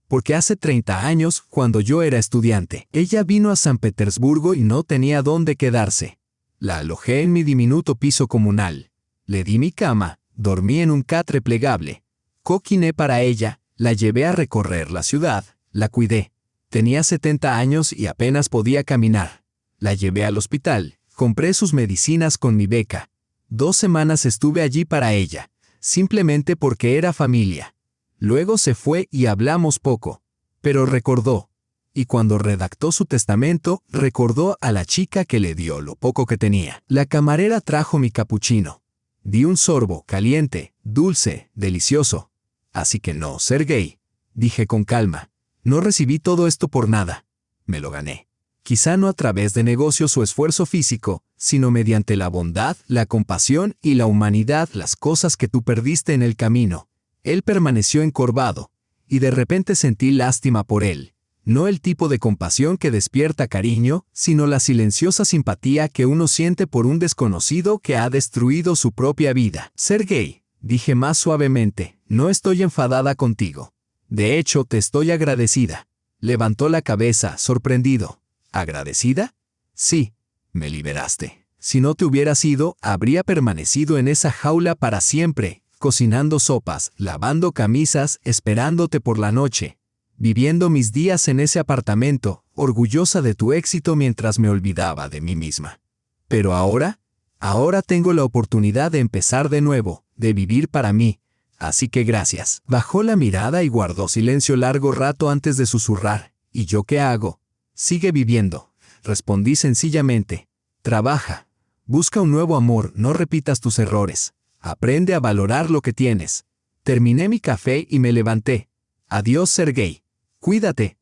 Porque hace 30 años, cuando yo era estudiante, ella vino a San Petersburgo y no tenía dónde quedarse. La alojé en mi diminuto piso comunal. Le di mi cama, dormí en un catre plegable. Cociné para ella, la llevé a recorrer la ciudad, la cuidé. Tenía 70 años y apenas podía caminar. La llevé al hospital, compré sus medicinas con mi beca. 2 semanas estuve allí para ella, simplemente porque era familia. Luego se fue y hablamos poco, pero recordó. Y cuando redactó su testamento, recordó a la chica que le dio lo poco que tenía. La camarera trajo mi capuchino. Di un sorbo, caliente, dulce, delicioso. Así que no, Sergei, dije con calma. No recibí todo esto por nada. Me lo gané. Quizá no a través de negocios o esfuerzo físico, sino mediante la bondad, la compasión y la humanidad, las cosas que tú perdiste en el camino. Él permaneció encorvado, y de repente sentí lástima por él. No el tipo de compasión que despierta cariño, sino la silenciosa simpatía que uno siente por un desconocido que ha destruido su propia vida. Sergei, dije más suavemente, no estoy enfadada contigo. De hecho, te estoy agradecida. Levantó la cabeza, sorprendido. ¿Agradecida? Sí, me liberaste. Si no te hubieras ido, habría permanecido en esa jaula para siempre, cocinando sopas, lavando camisas, esperándote por la noche, viviendo mis días en ese apartamento, orgullosa de tu éxito mientras me olvidaba de mí misma. Pero ahora tengo la oportunidad de empezar de nuevo, de vivir para mí. Así que gracias. Bajó la mirada y guardó silencio largo rato antes de susurrar. ¿Y yo qué hago? Sigue viviendo. Respondí sencillamente. Trabaja. Busca un nuevo amor, no repitas tus errores. Aprende a valorar lo que tienes. Terminé mi café y me levanté. Adiós, Sergei. Cuídate.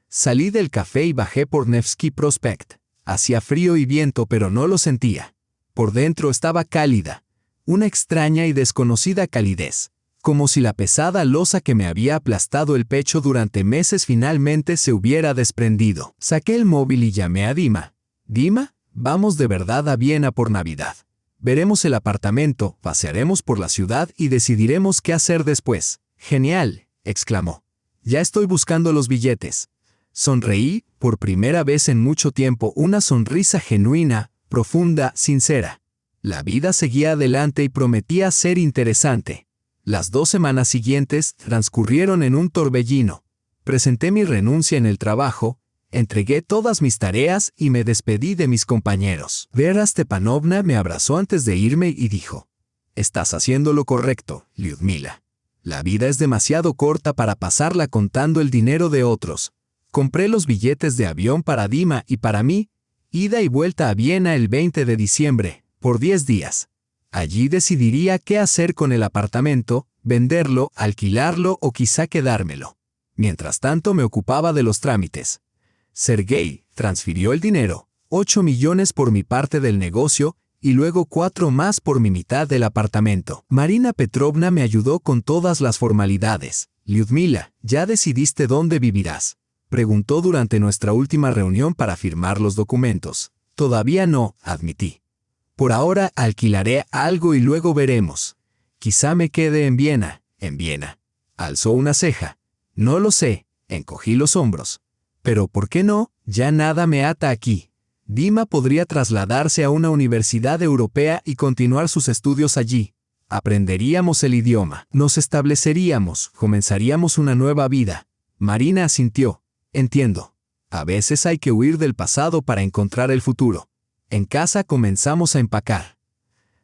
Salí del café y bajé por Nevsky Prospect. Hacía frío y viento, pero no lo sentía. Por dentro estaba cálida. Una extraña y desconocida calidez. Como si la pesada losa que me había aplastado el pecho durante meses finalmente se hubiera desprendido. Saqué el móvil y llamé a Dima. Dima, vamos de verdad a Viena por Navidad. Veremos el apartamento, pasearemos por la ciudad y decidiremos qué hacer después. Genial, exclamó. Ya estoy buscando los billetes. Sonreí, por primera vez en mucho tiempo, una sonrisa genuina, profunda, sincera. La vida seguía adelante y prometía ser interesante. Las 2 semanas siguientes transcurrieron en un torbellino. Presenté mi renuncia en el trabajo, entregué todas mis tareas y me despedí de mis compañeros. Vera Stepanovna me abrazó antes de irme y dijo: «Estás haciendo lo correcto, Lyudmila. La vida es demasiado corta para pasarla contando el dinero de otros. Compré los billetes de avión para Dima y para mí, ida y vuelta a Viena el 20 de diciembre, por 10 días. Allí decidiría qué hacer con el apartamento, venderlo, alquilarlo o quizá quedármelo. Mientras tanto me ocupaba de los trámites. Sergei transfirió el dinero, 8 millones por mi parte del negocio y luego 4 más por mi mitad del apartamento. Marina Petrovna me ayudó con todas las formalidades. Lyudmila, ¿ya decidiste dónde vivirás?, preguntó durante nuestra última reunión para firmar los documentos. Todavía no, admití. Por ahora alquilaré algo y luego veremos. Quizá me quede en Viena. Alzó una ceja. No lo sé, Encogí los hombros. Pero ¿por qué no? Ya nada me ata aquí. Dima podría trasladarse a una universidad europea y continuar sus estudios allí. Aprenderíamos el idioma, nos estableceríamos, comenzaríamos una nueva vida. Marina asintió. Entiendo. A veces hay que huir del pasado para encontrar el futuro. En casa comenzamos a empacar.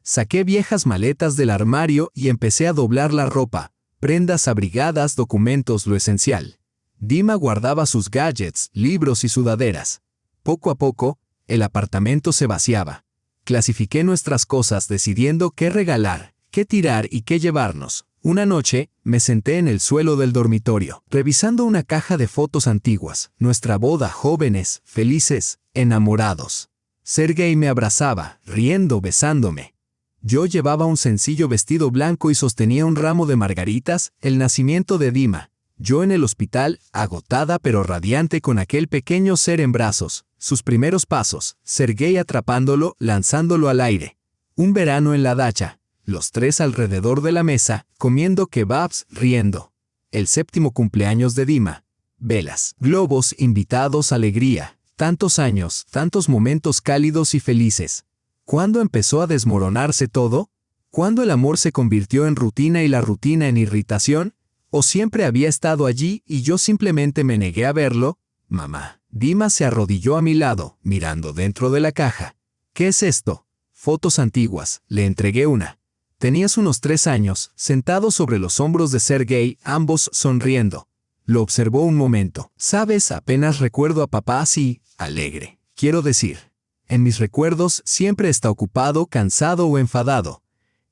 Saqué viejas maletas del armario y empecé a doblar la ropa, prendas abrigadas, documentos, lo esencial. Dima guardaba sus gadgets, libros y sudaderas. Poco a poco, el apartamento se vaciaba. Clasifiqué nuestras cosas decidiendo qué regalar, qué tirar y qué llevarnos. Una noche, me senté en el suelo del dormitorio, revisando una caja de fotos antiguas. Nuestra boda, jóvenes, felices, enamorados. Sergei me abrazaba, riendo, besándome. Yo llevaba un sencillo vestido blanco y sostenía un ramo de margaritas, el nacimiento de Dima. Yo en el hospital, agotada pero radiante con aquel pequeño ser en brazos. Sus primeros pasos, Sergei atrapándolo, lanzándolo al aire. Un verano en la dacha, los tres alrededor de la mesa, comiendo kebabs, riendo. El 7º cumpleaños de Dima. Velas, globos, invitados, alegría. Tantos años, tantos momentos cálidos y felices. ¿Cuándo empezó a desmoronarse todo? ¿Cuándo el amor se convirtió en rutina y la rutina en irritación? ¿O siempre había estado allí y yo simplemente me negué a verlo? Mamá. Dima se arrodilló a mi lado, mirando dentro de la caja. ¿Qué es esto? Fotos antiguas. Le entregué una. Tenías unos 3 años, sentado sobre los hombros de Sergei, ambos sonriendo. Lo observó un momento. Sabes, apenas recuerdo a papá así, alegre. Quiero decir, en mis recuerdos siempre está ocupado, cansado o enfadado.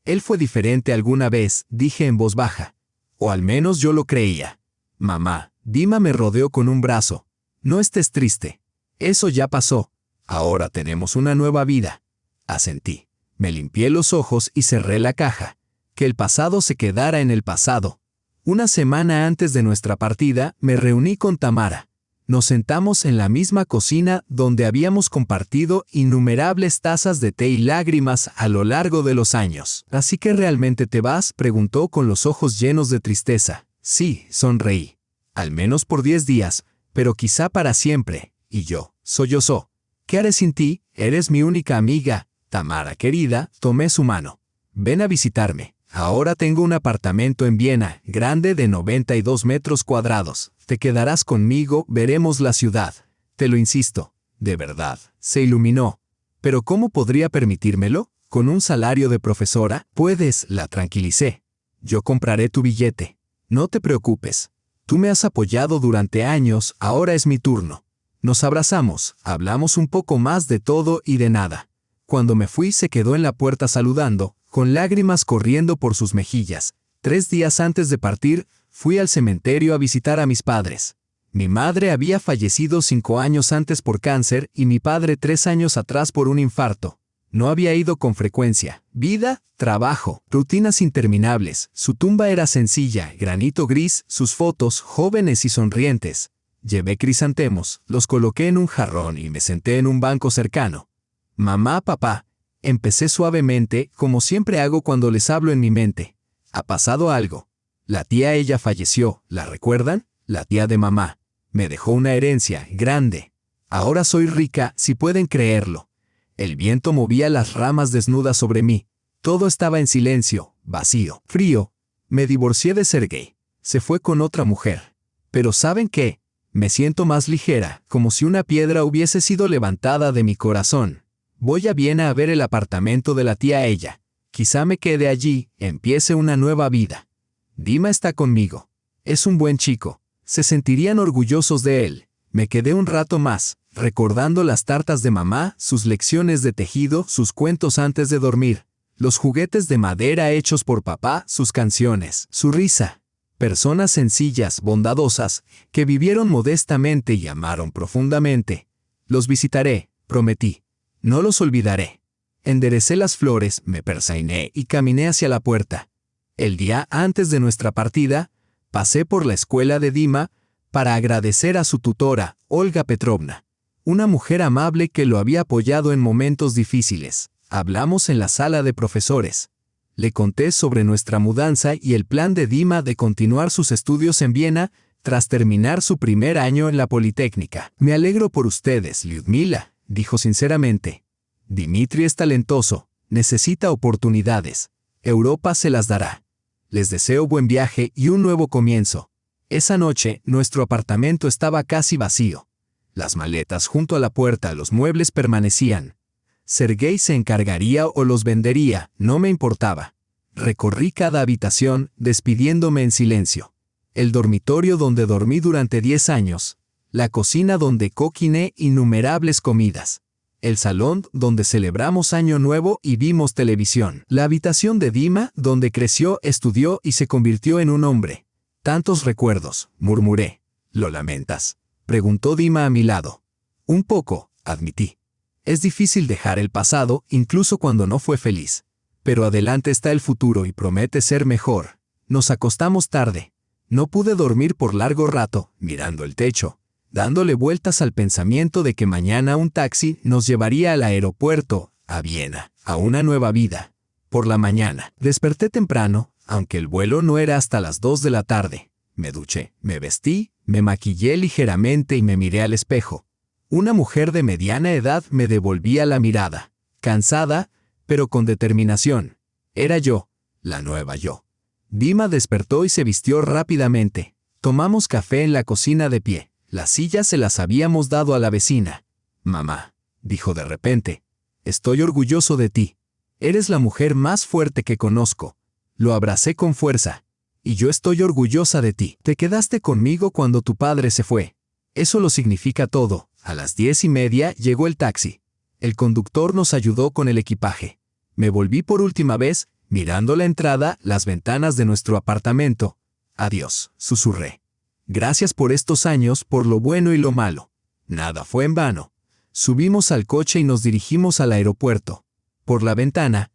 Él fue diferente alguna vez, dije en voz baja. O al menos yo lo creía. Mamá, Dima me rodeó con un brazo. No estés triste. Eso ya pasó. Ahora tenemos una nueva vida. Asentí. Me limpié los ojos y cerré la caja. Que el pasado se quedara en el pasado. Una semana antes de nuestra partida, me reuní con Tamara. Nos sentamos en la misma cocina donde habíamos compartido innumerables tazas de té y lágrimas a lo largo de los años. ¿Así que realmente te vas?, preguntó con los ojos llenos de tristeza. Sí, sonreí. Al menos por 10 días, pero quizá para siempre. Y yo, sollozó. ¿Qué haré sin ti? Eres mi única amiga. Tamara querida, tomé su mano. Ven a visitarme. Ahora tengo un apartamento en Viena, grande de 92 metros cuadrados. Te quedarás conmigo, veremos la ciudad. Te lo insisto. De verdad. Se iluminó. ¿Pero cómo podría permitírmelo? ¿Con un salario de profesora? Puedes, la tranquilicé. Yo compraré tu billete. No te preocupes. Tú me has apoyado durante años, ahora es mi turno. Nos abrazamos, hablamos un poco más de todo y de nada. Cuando me fui se quedó en la puerta saludando, con lágrimas corriendo por sus mejillas. 3 días antes de partir, fui al cementerio a visitar a mis padres. Mi madre había fallecido 5 años antes por cáncer y mi padre 3 años atrás por un infarto. No había ido con frecuencia. Vida, trabajo, rutinas interminables. Su tumba era sencilla, granito gris, sus fotos jóvenes y sonrientes. Llevé crisantemos, los coloqué en un jarrón y me senté en un banco cercano. Mamá, papá, empecé suavemente, como siempre hago cuando les hablo en mi mente. Ha pasado algo. La tía ella falleció, ¿la recuerdan? La tía de mamá. Me dejó una herencia, grande. Ahora soy rica, si pueden creerlo. El viento movía las ramas desnudas sobre mí. Todo estaba en silencio, vacío, frío. Me divorcié de Sergei. Se fue con otra mujer. Pero ¿saben qué? Me siento más ligera, como si una piedra hubiese sido levantada de mi corazón. Voy a Viena a ver el apartamento de la tía ella. Quizá me quede allí, empiece una nueva vida. Dima está conmigo. Es un buen chico. Se sentirían orgullosos de él. Me quedé un rato más, recordando las tartas de mamá, sus lecciones de tejido, sus cuentos antes de dormir, los juguetes de madera hechos por papá, sus canciones, su risa. Personas sencillas, bondadosas, que vivieron modestamente y amaron profundamente. Los visitaré, prometí. No los olvidaré. Enderecé las flores, me persainé y caminé hacia la puerta. El día antes de nuestra partida, pasé por la escuela de Dima para agradecer a su tutora, Olga Petrovna, una mujer amable que lo había apoyado en momentos difíciles. Hablamos en la sala de profesores. Le conté sobre nuestra mudanza y el plan de Dima de continuar sus estudios en Viena, tras terminar su primer año en la Politécnica. Me alegro por ustedes, Lyudmila, dijo sinceramente. Dimitri es talentoso, necesita oportunidades. Europa se las dará. Les deseo buen viaje y un nuevo comienzo. Esa noche, nuestro apartamento estaba casi vacío. Las maletas junto a la puerta, los muebles permanecían. Sergei se encargaría o los vendería, no me importaba. Recorrí cada habitación, despidiéndome en silencio. El dormitorio donde dormí durante 10 años. La cocina donde cociné innumerables comidas. El salón donde celebramos Año Nuevo y vimos televisión. La habitación de Dima, donde creció, estudió y se convirtió en un hombre. Tantos recuerdos, murmuré. ¿Lo lamentas?, preguntó Dima a mi lado. Un poco, admití. Es difícil dejar el pasado, incluso cuando no fue feliz. Pero adelante está el futuro y promete ser mejor. Nos acostamos tarde. No pude dormir por largo rato, mirando el techo, dándole vueltas al pensamiento de que mañana un taxi nos llevaría al aeropuerto, a Viena, a una nueva vida. Por la mañana, desperté temprano, aunque el vuelo no era hasta las 2 de la tarde. Me duché, me vestí, me maquillé ligeramente y me miré al espejo. Una mujer de mediana edad me devolvía la mirada, cansada, pero con determinación. Era yo, la nueva yo. Dima despertó y se vistió rápidamente. Tomamos café en la cocina de pie. Las sillas se las habíamos dado a la vecina. Mamá, dijo de repente, estoy orgulloso de ti. Eres la mujer más fuerte que conozco. Lo abracé con fuerza. Y yo estoy orgullosa de ti. Te quedaste conmigo cuando tu padre se fue. Eso lo significa todo. A las 10:30 llegó el taxi. El conductor nos ayudó con el equipaje. Me volví por última vez, mirando la entrada, las ventanas de nuestro apartamento. Adiós, susurré. Gracias por estos años, por lo bueno y lo malo. Nada fue en vano. Subimos al coche y nos dirigimos al aeropuerto. Por la ventana,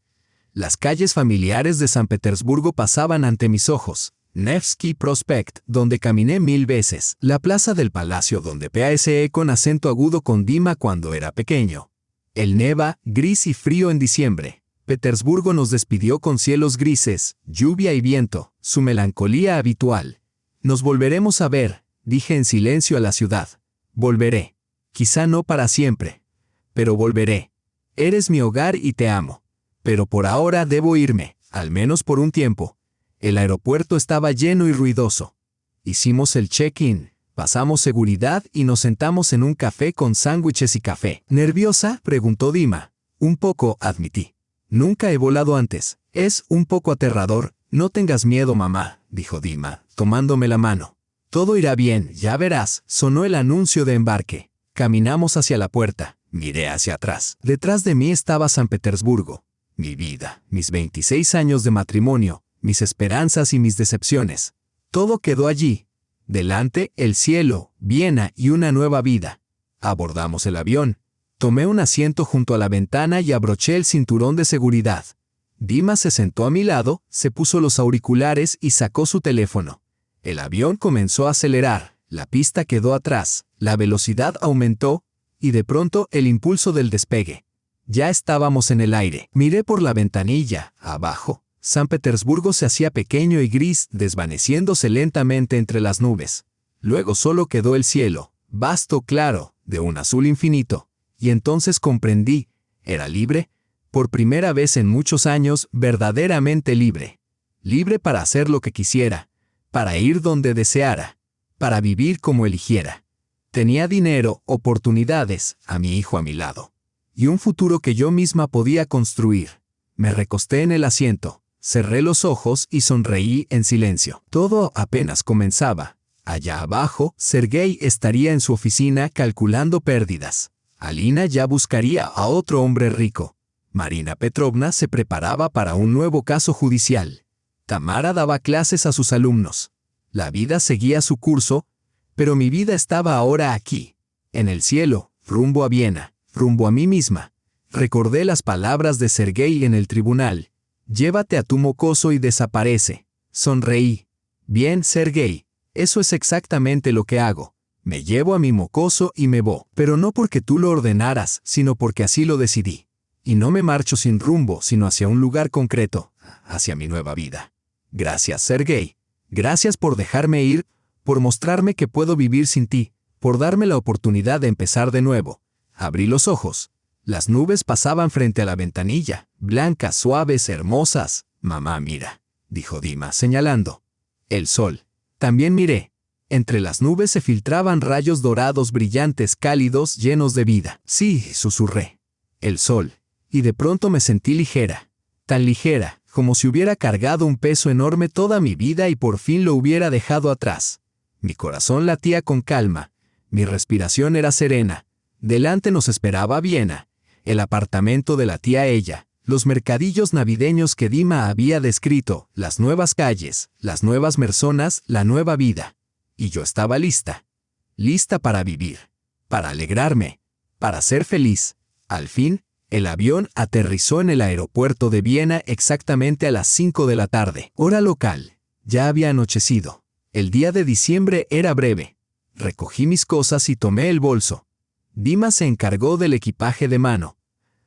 las calles familiares de San Petersburgo pasaban ante mis ojos. Nevsky Prospect, donde caminé 1000 veces. La plaza del palacio donde pase con acento agudo con Dima cuando era pequeño. El Neva, gris y frío en diciembre. Petersburgo nos despidió con cielos grises, lluvia y viento, su melancolía habitual. Nos volveremos a ver, dije en silencio a la ciudad. Volveré. Quizá no para siempre. Pero volveré. Eres mi hogar y te amo. Pero por ahora debo irme, al menos por un tiempo. El aeropuerto estaba lleno y ruidoso. Hicimos el check-in, pasamos seguridad y nos sentamos en un café con sándwiches y café. ¿Nerviosa?, preguntó Dima. Un poco, admití. Nunca he volado antes. Es un poco aterrador. No tengas miedo, mamá, dijo Dima, tomándome la mano. Todo irá bien, ya verás, sonó el anuncio de embarque. Caminamos hacia la puerta. Miré hacia atrás. Detrás de mí estaba San Petersburgo. Mi vida, mis 26 años de matrimonio, mis esperanzas y mis decepciones. Todo quedó allí. Delante, el cielo, Viena y una nueva vida. Abordamos el avión. Tomé un asiento junto a la ventana y abroché el cinturón de seguridad. Dima se sentó a mi lado, se puso los auriculares y sacó su teléfono. El avión comenzó a acelerar, la pista quedó atrás, la velocidad aumentó, y de pronto el impulso del despegue. Ya estábamos en el aire. Miré por la ventanilla, abajo. San Petersburgo se hacía pequeño y gris, desvaneciéndose lentamente entre las nubes. Luego solo quedó el cielo, vasto, claro, de un azul infinito. Y entonces comprendí, era libre, por primera vez en muchos años, verdaderamente libre. Libre para hacer lo que quisiera, para ir donde deseara, para vivir como eligiera. Tenía dinero, oportunidades, a mi hijo a mi lado. Y un futuro que yo misma podía construir. Me recosté en el asiento, cerré los ojos y sonreí en silencio. Todo apenas comenzaba. Allá abajo, Sergei estaría en su oficina calculando pérdidas. Alina ya buscaría a otro hombre rico. Marina Petrovna se preparaba para un nuevo caso judicial. Tamara daba clases a sus alumnos. La vida seguía su curso, pero mi vida estaba ahora aquí, en el cielo, rumbo a Viena, rumbo a mí misma. Recordé las palabras de Sergei en el tribunal. Llévate a tu mocoso y desaparece. Sonreí. Bien, Sergei, eso es exactamente lo que hago. Me llevo a mi mocoso y me voy. Pero no porque tú lo ordenaras, sino porque así lo decidí. Y no me marcho sin rumbo, sino hacia un lugar concreto, hacia mi nueva vida. Gracias, Sergei. Gracias por dejarme ir, por mostrarme que puedo vivir sin ti, por darme la oportunidad de empezar de nuevo. Abrí los ojos. Las nubes pasaban frente a la ventanilla, blancas, suaves, hermosas. Mamá, mira, dijo Dima, señalando. El sol. También miré. Entre las nubes se filtraban rayos dorados brillantes, cálidos, llenos de vida. Sí, susurré. El sol. Y de pronto me sentí ligera. Tan ligera, como si hubiera cargado un peso enorme toda mi vida y por fin lo hubiera dejado atrás. Mi corazón latía con calma. Mi respiración era serena. Delante nos esperaba Viena, el apartamento de la tía ella, los mercadillos navideños que Dima había descrito, las nuevas calles, las nuevas personas, la nueva vida. Y yo estaba lista. Lista para vivir, para alegrarme, para ser feliz. Al fin, el avión aterrizó en el aeropuerto de Viena exactamente a las 5 de la tarde, hora local. Ya había anochecido. El día de diciembre era breve. Recogí mis cosas y tomé el bolso. Dima se encargó del equipaje de mano.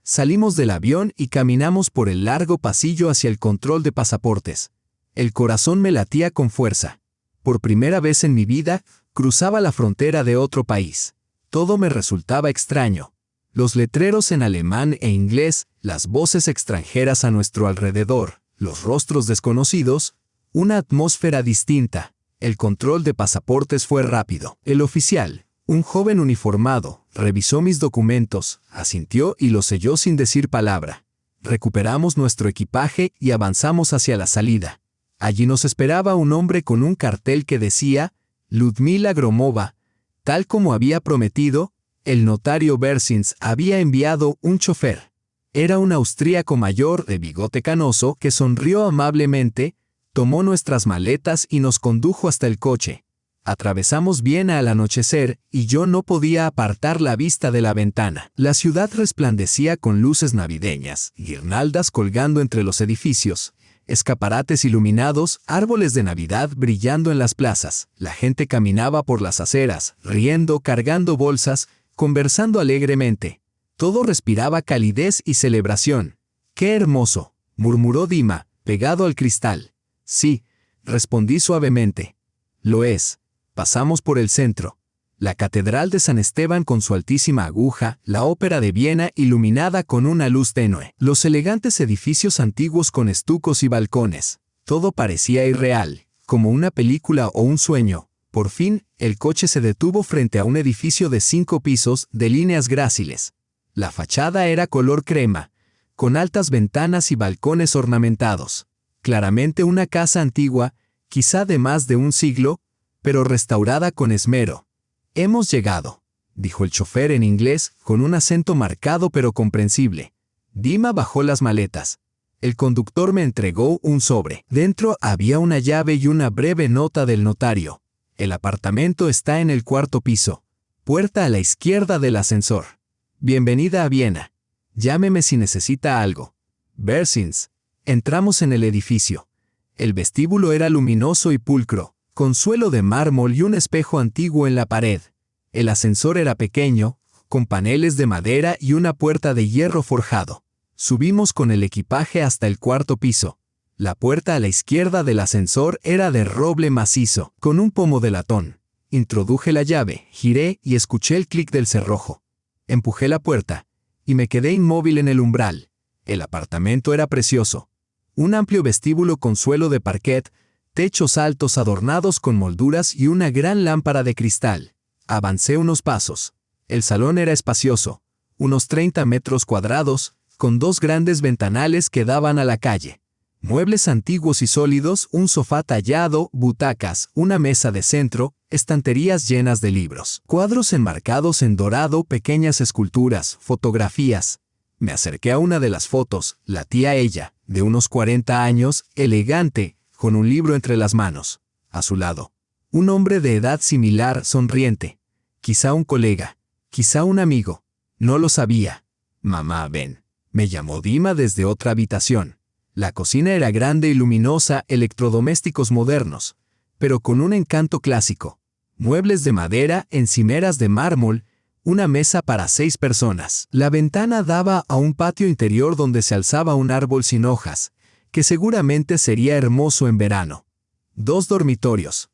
Salimos del avión y caminamos por el largo pasillo hacia el control de pasaportes. El corazón me latía con fuerza. Por primera vez en mi vida, cruzaba la frontera de otro país. Todo me resultaba extraño. Los letreros en alemán e inglés, las voces extranjeras a nuestro alrededor, los rostros desconocidos, una atmósfera distinta. El control de pasaportes fue rápido. El oficial, un joven uniformado, revisó mis documentos, asintió y los selló sin decir palabra. Recuperamos nuestro equipaje y avanzamos hacia la salida. Allí nos esperaba un hombre con un cartel que decía Ludmila Gromova. Tal como había prometido, el notario Bersins había enviado un chofer. Era un austríaco mayor de bigote canoso que sonrió amablemente, tomó nuestras maletas y nos condujo hasta el coche. Atravesamos Viena al anochecer y yo no podía apartar la vista de la ventana. La ciudad resplandecía con luces navideñas, guirnaldas colgando entre los edificios, escaparates iluminados, árboles de Navidad brillando en las plazas. La gente caminaba por las aceras, riendo, cargando bolsas, conversando alegremente. Todo respiraba calidez y celebración. ¡Qué hermoso!, murmuró Dima, pegado al cristal. Sí, respondí suavemente. Lo es. Pasamos por el centro. La Catedral de San Esteban con su altísima aguja, la Ópera de Viena iluminada con una luz tenue, los elegantes edificios antiguos con estucos y balcones. Todo parecía irreal, como una película o un sueño. Por fin, el coche se detuvo frente a un edificio de 5 pisos de líneas gráciles. La fachada era color crema, con altas ventanas y balcones ornamentados. Claramente una casa antigua, quizá de más de un siglo, pero restaurada con esmero. «Hemos llegado», dijo el chofer en inglés, con un acento marcado pero comprensible. Dima bajó las maletas. El conductor me entregó un sobre. Dentro había una llave y una breve nota del notario. El apartamento está en el 4º piso. Puerta a la izquierda del ascensor. Bienvenida a Viena. Llámeme si necesita algo. Bersins. Entramos en el edificio. El vestíbulo era luminoso y pulcro, con suelo de mármol y un espejo antiguo en la pared. El ascensor era pequeño, con paneles de madera y una puerta de hierro forjado. Subimos con el equipaje hasta el 4º piso. La puerta a la izquierda del ascensor era de roble macizo, con un pomo de latón. Introduje la llave, giré y escuché el clic del cerrojo. Empujé la puerta, y me quedé inmóvil en el umbral. El apartamento era precioso. Un amplio vestíbulo con suelo de parquet, techos altos adornados con molduras y una gran lámpara de cristal. Avancé unos pasos. El salón era espacioso, unos 30 metros cuadrados, con 2 grandes ventanales que daban a la calle. Muebles antiguos y sólidos, un sofá tallado, butacas, una mesa de centro, estanterías llenas de libros. Cuadros enmarcados en dorado, pequeñas esculturas, fotografías. Me acerqué a una de las fotos, la tía ella, de unos 40 años, elegante, con un libro entre las manos. A su lado, un hombre de edad similar, sonriente. Quizá un colega, quizá un amigo. No lo sabía. «Mamá, ven», me llamó Dima desde otra habitación. La cocina era grande y luminosa, electrodomésticos modernos, pero con un encanto clásico. Muebles de madera, encimeras de mármol, una mesa para 6 personas. La ventana daba a un patio interior donde se alzaba un árbol sin hojas, que seguramente sería hermoso en verano. 2 dormitorios.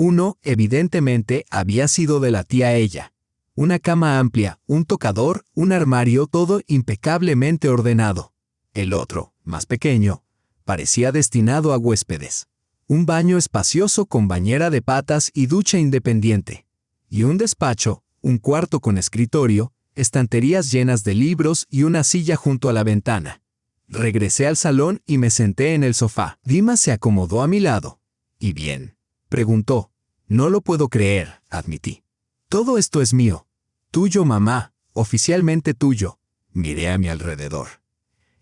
Uno, evidentemente, había sido de la tía ella. Una cama amplia, un tocador, un armario, todo impecablemente ordenado. El otro, más pequeño, parecía destinado a huéspedes. Un baño espacioso con bañera de patas y ducha independiente. Y un despacho, un cuarto con escritorio, estanterías llenas de libros y una silla junto a la ventana. Regresé al salón y me senté en el sofá. Dima se acomodó a mi lado. ¿Y bien?, preguntó. No lo puedo creer, admití. Todo esto es mío. Tuyo, mamá, oficialmente tuyo. Miré a mi alrededor.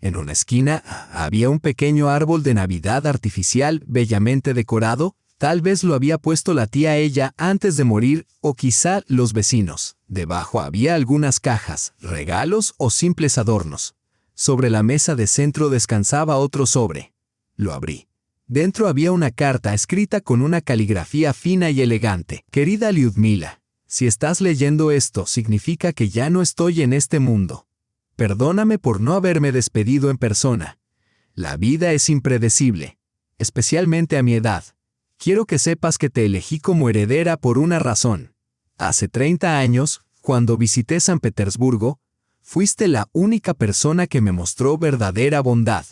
En una esquina había un pequeño árbol de Navidad artificial bellamente decorado. Tal vez lo había puesto la tía ella antes de morir, o quizá los vecinos. Debajo había algunas cajas, regalos o simples adornos. Sobre la mesa de centro descansaba otro sobre. Lo abrí. Dentro había una carta escrita con una caligrafía fina y elegante. Querida Lyudmila, si estás leyendo esto, significa que ya no estoy en este mundo. Perdóname por no haberme despedido en persona. La vida es impredecible, especialmente a mi edad. Quiero que sepas que te elegí como heredera por una razón. Hace 30 años, cuando visité San Petersburgo, fuiste la única persona que me mostró verdadera bondad.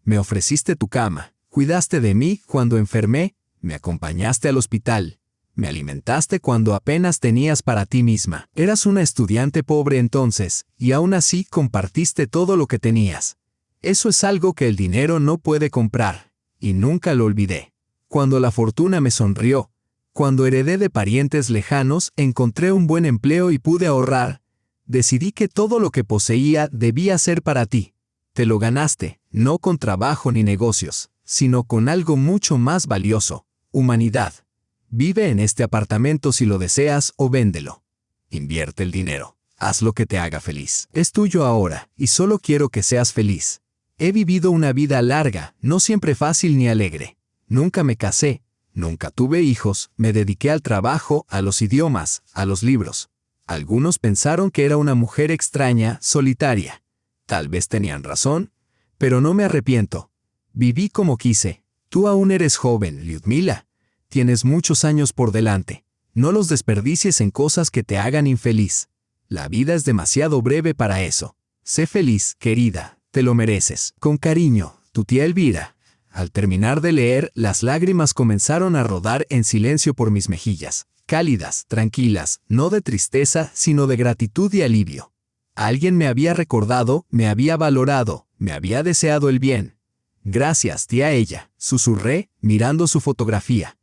Me ofreciste tu cama, cuidaste de mí cuando enfermé, me acompañaste al hospital, me alimentaste cuando apenas tenías para ti misma. Eras una estudiante pobre entonces, y aún así compartiste todo lo que tenías. Eso es algo que el dinero no puede comprar, y nunca lo olvidé. Cuando la fortuna me sonrió, cuando heredé de parientes lejanos, encontré un buen empleo y pude ahorrar. Decidí que todo lo que poseía debía ser para ti. Te lo ganaste, no con trabajo ni negocios, sino con algo mucho más valioso: humanidad. Vive en este apartamento si lo deseas o véndelo. Invierte el dinero. Haz lo que te haga feliz. Es tuyo ahora, y solo quiero que seas feliz. He vivido una vida larga, no siempre fácil ni alegre. Nunca me casé, nunca tuve hijos, me dediqué al trabajo, a los idiomas, a los libros. Algunos pensaron que era una mujer extraña, solitaria. Tal vez tenían razón, pero no me arrepiento. Viví como quise. Tú aún eres joven, Lyudmila. Tienes muchos años por delante. No los desperdicies en cosas que te hagan infeliz. La vida es demasiado breve para eso. Sé feliz, querida, te lo mereces. Con cariño, tu tía Elvira. Al terminar de leer, las lágrimas comenzaron a rodar en silencio por mis mejillas, cálidas, tranquilas, no de tristeza, sino de gratitud y alivio. Alguien me había recordado, me había valorado, me había deseado el bien. Gracias, tía ella, susurré, mirando su fotografía.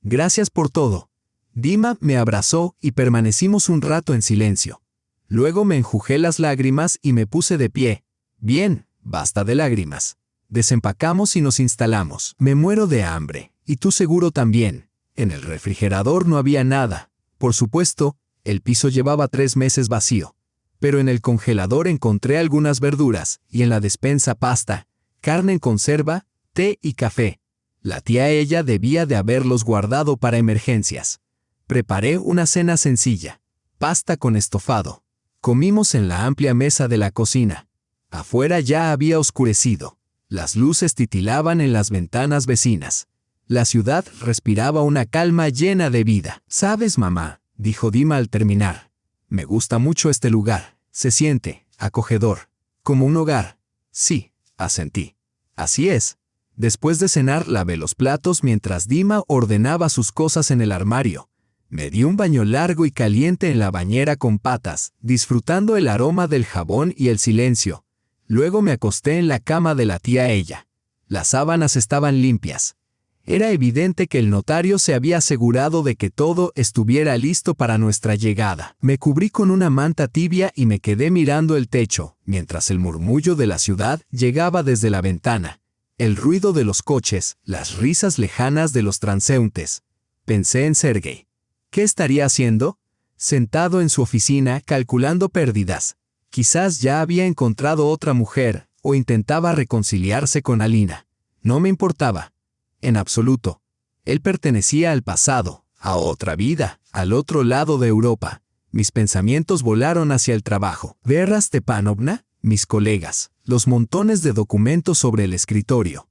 Gracias por todo. Dima me abrazó y permanecimos un rato en silencio. Luego me enjugé las lágrimas y me puse de pie. Bien, basta de lágrimas. Desempacamos y nos instalamos. Me muero de hambre, y tú seguro también. En el refrigerador no había nada. Por supuesto, el piso llevaba 3 meses vacío. Pero en el congelador encontré algunas verduras, y en la despensa pasta, carne en conserva, té y café. La tía ella debía de haberlos guardado para emergencias. Preparé una cena sencilla. Pasta con estofado. Comimos en la amplia mesa de la cocina. Afuera ya había oscurecido. Las luces titilaban en las ventanas vecinas. La ciudad respiraba una calma llena de vida. «¿Sabes, mamá?», dijo Dima al terminar. «Me gusta mucho este lugar. Se siente acogedor. Como un hogar». «Sí», asentí. «Así es». Después de cenar lavé los platos mientras Dima ordenaba sus cosas en el armario. Me di un baño largo y caliente en la bañera con patas, disfrutando el aroma del jabón y el silencio. Luego me acosté en la cama de la tía ella. Las sábanas estaban limpias. Era evidente que el notario se había asegurado de que todo estuviera listo para nuestra llegada. Me cubrí con una manta tibia y me quedé mirando el techo, mientras el murmullo de la ciudad llegaba desde la ventana. El ruido de los coches, las risas lejanas de los transeúntes. Pensé en Sergei. ¿Qué estaría haciendo? Sentado en su oficina, calculando pérdidas. Quizás ya había encontrado otra mujer, o intentaba reconciliarse con Alina. No me importaba. En absoluto. Él pertenecía al pasado, a otra vida, al otro lado de Europa. Mis pensamientos volaron hacia el trabajo. Vera Stepanovna, mis colegas, los montones de documentos sobre el escritorio.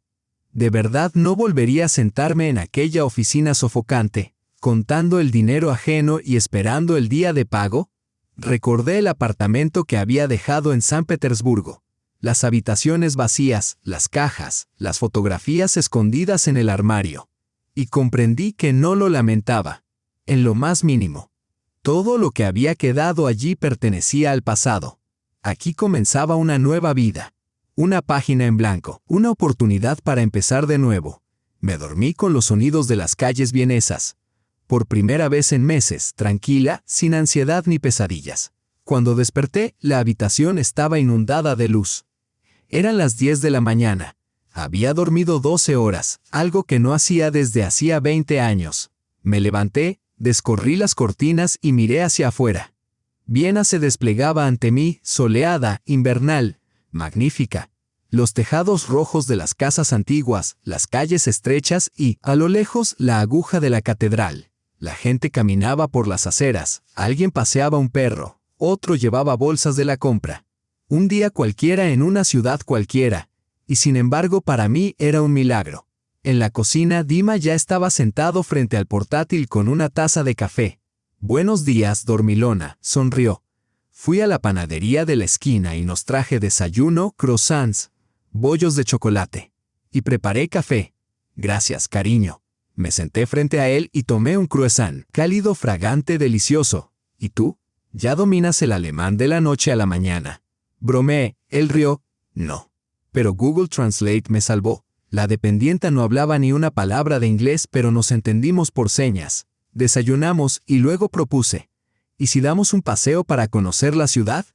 De verdad no volvería a sentarme en aquella oficina sofocante, contando el dinero ajeno y esperando el día de pago? Recordé el apartamento que había dejado en San Petersburgo, las habitaciones vacías, las cajas, las fotografías escondidas en el armario. Y comprendí que no lo lamentaba, en lo más mínimo. Todo lo que había quedado allí pertenecía al pasado. Aquí comenzaba una nueva vida, una página en blanco, una oportunidad para empezar de nuevo. Me dormí con los sonidos de las calles vienesas. Por primera vez en meses, tranquila, sin ansiedad ni pesadillas. Cuando desperté, la habitación estaba inundada de luz. Eran las 10 de la mañana. Había dormido 12 horas, algo que no hacía desde hacía 20 años. Me levanté, descorrí las cortinas y miré hacia afuera. Viena se desplegaba ante mí, soleada, invernal, magnífica. Los tejados rojos de las casas antiguas, las calles estrechas y, a lo lejos, la aguja de la catedral. La gente caminaba por las aceras, alguien paseaba un perro, otro llevaba bolsas de la compra. Un día cualquiera en una ciudad cualquiera, y sin embargo para mí era un milagro. En la cocina Dima ya estaba sentado frente al portátil con una taza de café. «Buenos días, dormilona», sonrió. Fui a la panadería de la esquina y nos traje desayuno, croissants, bollos de chocolate. Y preparé café. «Gracias, cariño». Me senté frente a él y tomé un croissant, cálido, fragante, delicioso. «¿Y tú? Ya dominas el alemán de la noche a la mañana». Bromeé, él rió. «No». Pero Google Translate me salvó. La dependienta no hablaba ni una palabra de inglés, pero nos entendimos por señas. Desayunamos y luego propuse: «¿Y si damos un paseo para conocer la ciudad?»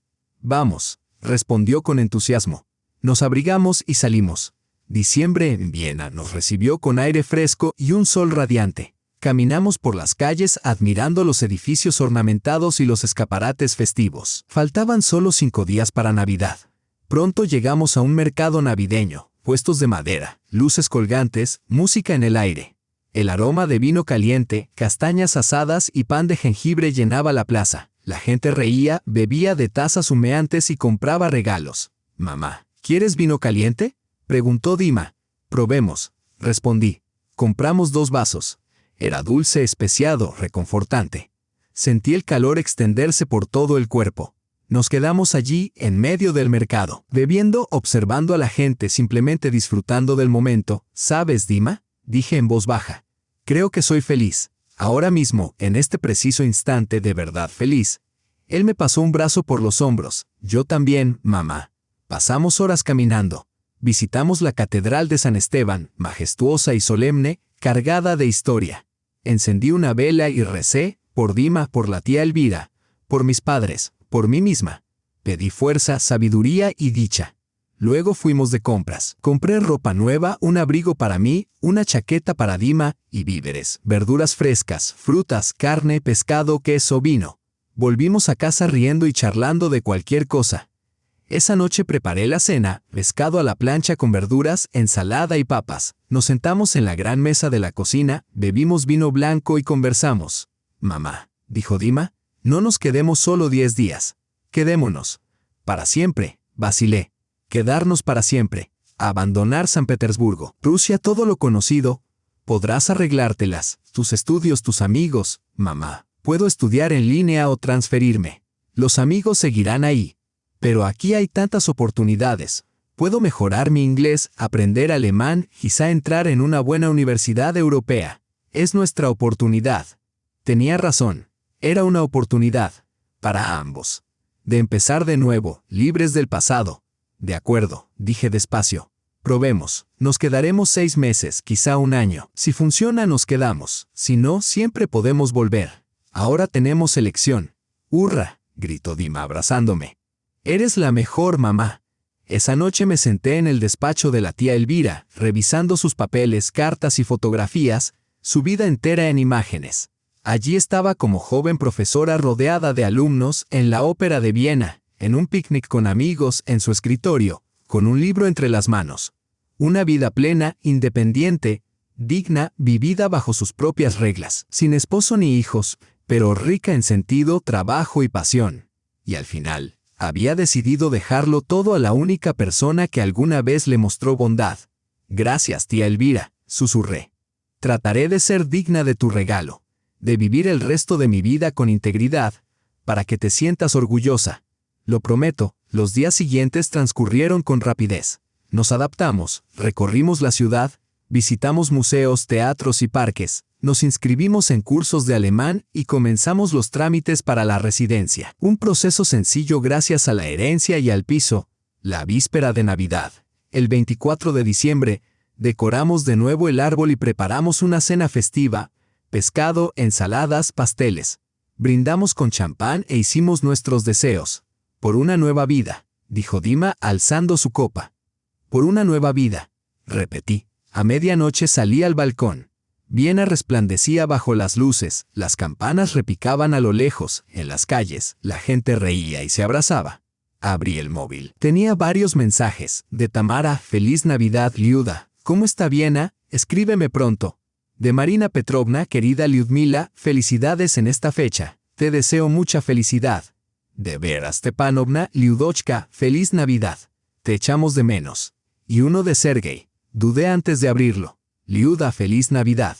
«Vamos», respondió con entusiasmo. Nos abrigamos y salimos. Diciembre en Viena nos recibió con aire fresco y un sol radiante. Caminamos por las calles admirando los edificios ornamentados y los escaparates festivos. Faltaban solo 5 días para Navidad. Pronto llegamos a un mercado navideño, puestos de madera, luces colgantes, música en el aire. El aroma de vino caliente, castañas asadas y pan de jengibre llenaba la plaza. La gente reía, bebía de tazas humeantes y compraba regalos. «Mamá, ¿quieres vino caliente?», preguntó Dima. «Probemos», respondí. Compramos 2 vasos. Era dulce, especiado, reconfortante. Sentí el calor extenderse por todo el cuerpo. Nos quedamos allí, en medio del mercado, bebiendo, observando a la gente, simplemente disfrutando del momento. «¿Sabes, Dima?», dije en voz baja. «Creo que soy feliz. Ahora mismo, en este preciso instante, de verdad feliz». Él me pasó un brazo por los hombros. «Yo también, mamá». Pasamos horas caminando. Visitamos la Catedral de San Esteban, majestuosa y solemne, cargada de historia. Encendí una vela y recé, por Dima, por la tía Elvira, por mis padres, por mí misma. Pedí fuerza, sabiduría y dicha. Luego fuimos de compras. Compré ropa nueva, un abrigo para mí, una chaqueta para Dima y víveres, verduras frescas, frutas, carne, pescado, queso, vino. Volvimos a casa riendo y charlando de cualquier cosa. Esa noche preparé la cena, pescado a la plancha con verduras, ensalada y papas. Nos sentamos en la gran mesa de la cocina, bebimos vino blanco y conversamos. «Mamá», dijo Dima, «no nos quedemos solo 10 días. Quedémonos. Para siempre», vacilé. «Quedarnos para siempre. Abandonar San Petersburgo, Rusia, todo lo conocido. Podrás arreglártelas, tus estudios, tus amigos. Mamá, puedo estudiar en línea o transferirme. Los amigos seguirán ahí. Pero aquí hay tantas oportunidades. Puedo mejorar mi inglés, aprender alemán, quizá entrar en una buena universidad europea. Es nuestra oportunidad». Tenía razón. Era una oportunidad. Para ambos. De empezar de nuevo, libres del pasado. «De acuerdo», dije despacio. «Probemos. Nos quedaremos 6 meses, quizá 1 año. Si funciona, nos quedamos. Si no, siempre podemos volver. Ahora tenemos elección». «¡Hurra!», gritó Dima abrazándome. «Eres la mejor, mamá». Esa noche me senté en el despacho de la tía Elvira, revisando sus papeles, cartas y fotografías, su vida entera en imágenes. Allí estaba como joven profesora rodeada de alumnos, en la ópera de Viena, en un picnic con amigos, en su escritorio, con un libro entre las manos. Una vida plena, independiente, digna, vivida bajo sus propias reglas, sin esposo ni hijos, pero rica en sentido, trabajo y pasión. Y al final, había decidido dejarlo todo a la única persona que alguna vez le mostró bondad. «Gracias, tía Elvira», susurré. «Trataré de ser digna de tu regalo». de vivir el resto de mi vida con integridad, para que te sientas orgullosa. Lo prometo. Los días siguientes transcurrieron con rapidez. Nos adaptamos, recorrimos la ciudad, visitamos museos, teatros y parques, nos inscribimos en cursos de alemán y comenzamos los trámites para la residencia. Un proceso sencillo gracias a la herencia y al piso. La víspera de Navidad, el 24 de diciembre, decoramos de nuevo el árbol y preparamos una cena festiva, pescado, ensaladas, pasteles. Brindamos con champán e hicimos nuestros deseos. Por una nueva vida, dijo Dima alzando su copa. Por una nueva vida, repetí. A medianoche salí al balcón. Viena resplandecía bajo las luces, las campanas repicaban a lo lejos, en las calles, la gente reía y se abrazaba. Abrí el móvil. Tenía varios mensajes. De Tamara, feliz Navidad, Liuda. ¿Cómo está Viena? Escríbeme pronto. De Marina Petrovna, querida Lyudmila, felicidades en esta fecha. Te deseo mucha felicidad. De Vera Stepanovna, Lyudochka, feliz Navidad. Te echamos de menos. Y uno de Sergei. Dudé antes de abrirlo. Liuda, feliz Navidad.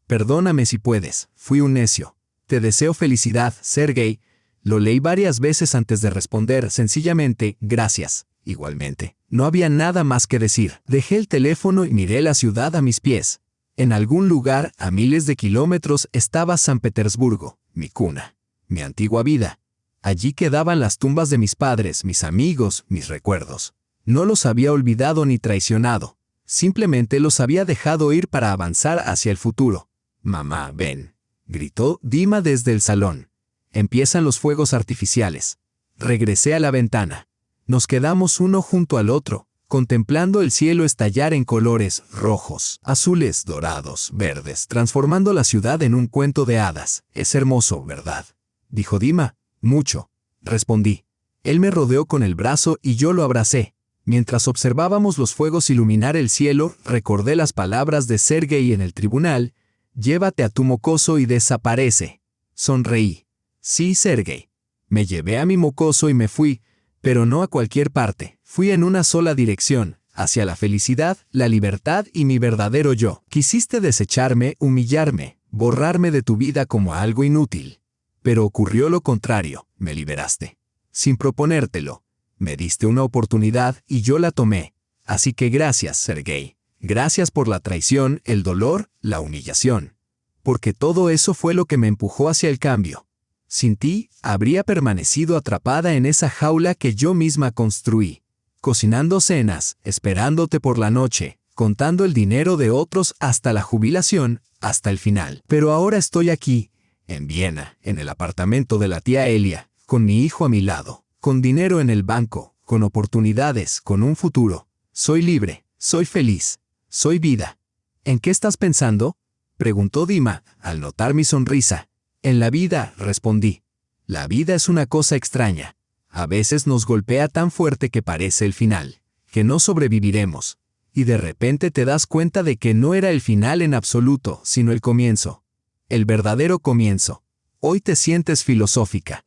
Perdóname si puedes, fui un necio. Te deseo felicidad, Sergei. Lo leí varias veces antes de responder, sencillamente, gracias. Igualmente. No había nada más que decir. Dejé el teléfono y miré la ciudad a mis pies. En algún lugar, a miles de kilómetros, estaba San Petersburgo, mi cuna, mi antigua vida. Allí quedaban las tumbas de mis padres, mis amigos, mis recuerdos. No los había olvidado ni traicionado. Simplemente los había dejado ir para avanzar hacia el futuro. «Mamá, ven», gritó Dima desde el salón. «Empiezan los fuegos artificiales». Regresé a la ventana. Nos quedamos uno junto al otro, contemplando el cielo estallar en colores rojos, azules, dorados, verdes, transformando la ciudad en un cuento de hadas. «Es hermoso, ¿verdad?», dijo Dima. «Mucho», respondí. Él me rodeó con el brazo y yo lo abracé. Mientras observábamos los fuegos iluminar el cielo, recordé las palabras de Sergei en el tribunal: «Llévate a tu mocoso y desaparece». Sonreí. «Sí, Sergei». Me llevé a mi mocoso y me fui, pero no a cualquier parte. Fui en una sola dirección, hacia la felicidad, la libertad y mi verdadero yo. Quisiste desecharme, humillarme, borrarme de tu vida como algo inútil. Pero ocurrió lo contrario, me liberaste. Sin proponértelo. Me diste una oportunidad y yo la tomé. Así que gracias, Sergei. Gracias por la traición, el dolor, la humillación. Porque todo eso fue lo que me empujó hacia el cambio. Sin ti, habría permanecido atrapada en esa jaula que yo misma construí. Cocinando cenas, esperándote por la noche, contando el dinero de otros hasta la jubilación, hasta el final. Pero ahora estoy aquí, en Viena, en el apartamento de la tía Elia, con mi hijo a mi lado, con dinero en el banco, con oportunidades, con un futuro. Soy libre, soy feliz, soy vida. ¿En qué estás pensando?, preguntó Dima, al notar mi sonrisa. En la vida, respondí. La vida es una cosa extraña. A veces nos golpea tan fuerte que parece el final, que no sobreviviremos. Y de repente te das cuenta de que no era el final en absoluto, sino el comienzo. El verdadero comienzo. Hoy te sientes filosófica.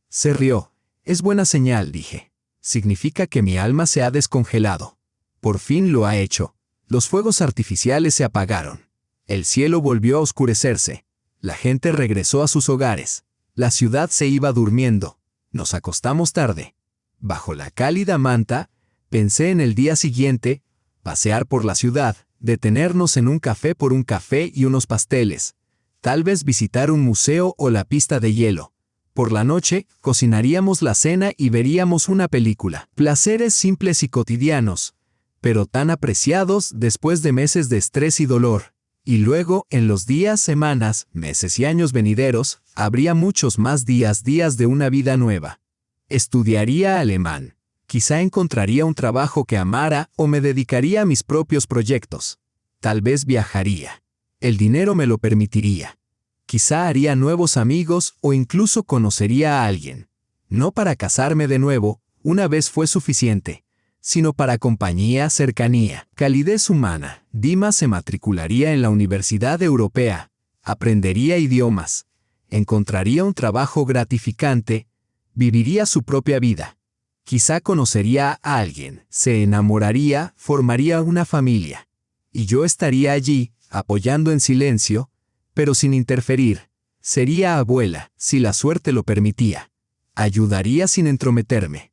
Se rió. Es buena señal, dije. Significa que mi alma se ha descongelado. Por fin lo ha hecho. Los fuegos artificiales se apagaron. El cielo volvió a oscurecerse. La gente regresó a sus hogares. La ciudad se iba durmiendo. Nos acostamos tarde. Bajo la cálida manta, pensé en el día siguiente, pasear por la ciudad, detenernos en un café por un café y unos pasteles. Tal vez visitar un museo o la pista de hielo. Por la noche, cocinaríamos la cena y veríamos una película. Placeres simples y cotidianos, pero tan apreciados después de meses de estrés y dolor. Y luego, en los días, semanas, meses y años venideros, habría muchos más días de una vida nueva. Estudiaría alemán. Quizá encontraría un trabajo que amara o me dedicaría a mis propios proyectos. Tal vez viajaría. El dinero me lo permitiría. Quizá haría nuevos amigos o incluso conocería a alguien. No para casarme de nuevo, una vez fue suficiente, sino para compañía, cercanía, calidez humana. Dima se matricularía en la Universidad Europea, aprendería idiomas, encontraría un trabajo gratificante, viviría su propia vida. Quizá conocería a alguien, se enamoraría, formaría una familia. Y yo estaría allí, apoyando en silencio, pero sin interferir, Sería abuela, si la suerte lo permitía. Ayudaría sin entrometerme.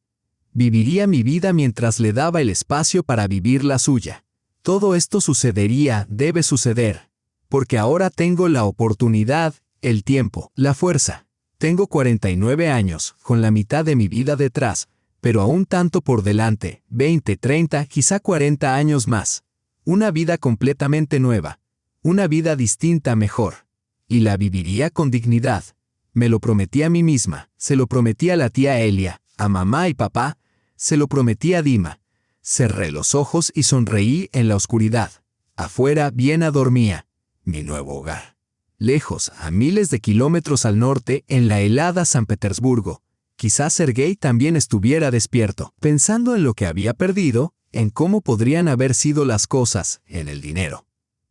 Viviría mi vida mientras le daba el espacio para vivir la suya. Todo esto sucedería, debe suceder. Porque ahora tengo la oportunidad, el tiempo, la fuerza. Tengo 49 años, con la mitad de mi vida detrás, pero aún tanto por delante, 20, 30, quizá 40 años más. Una vida completamente nueva. Una vida distinta mejor. Y la viviría con dignidad. Me lo prometí a mí misma, se lo prometí a la tía Elia, a mamá y papá, se lo prometí a Dima. Cerré los ojos y sonreí en la oscuridad. Afuera Viena dormía, mi nuevo hogar. Lejos, a miles de kilómetros al norte, en la helada San Petersburgo, quizás Sergei también estuviera despierto, pensando en lo que había perdido, en cómo podrían haber sido las cosas, en el dinero.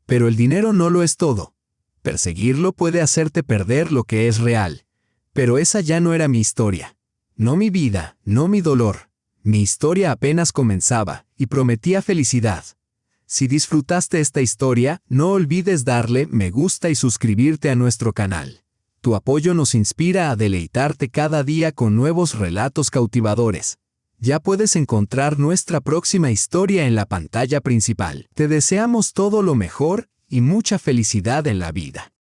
Pero el dinero no lo es todo. Perseguirlo puede hacerte perder lo que es real. Pero esa ya no era mi historia. No mi vida, no mi dolor. Mi historia apenas comenzaba, y prometía felicidad. Si disfrutaste esta historia, no olvides darle me gusta y suscribirte a nuestro canal. Tu apoyo nos inspira a deleitarte cada día con nuevos relatos cautivadores. Ya puedes encontrar nuestra próxima historia en la pantalla principal. Te deseamos todo lo mejor y mucha felicidad en la vida.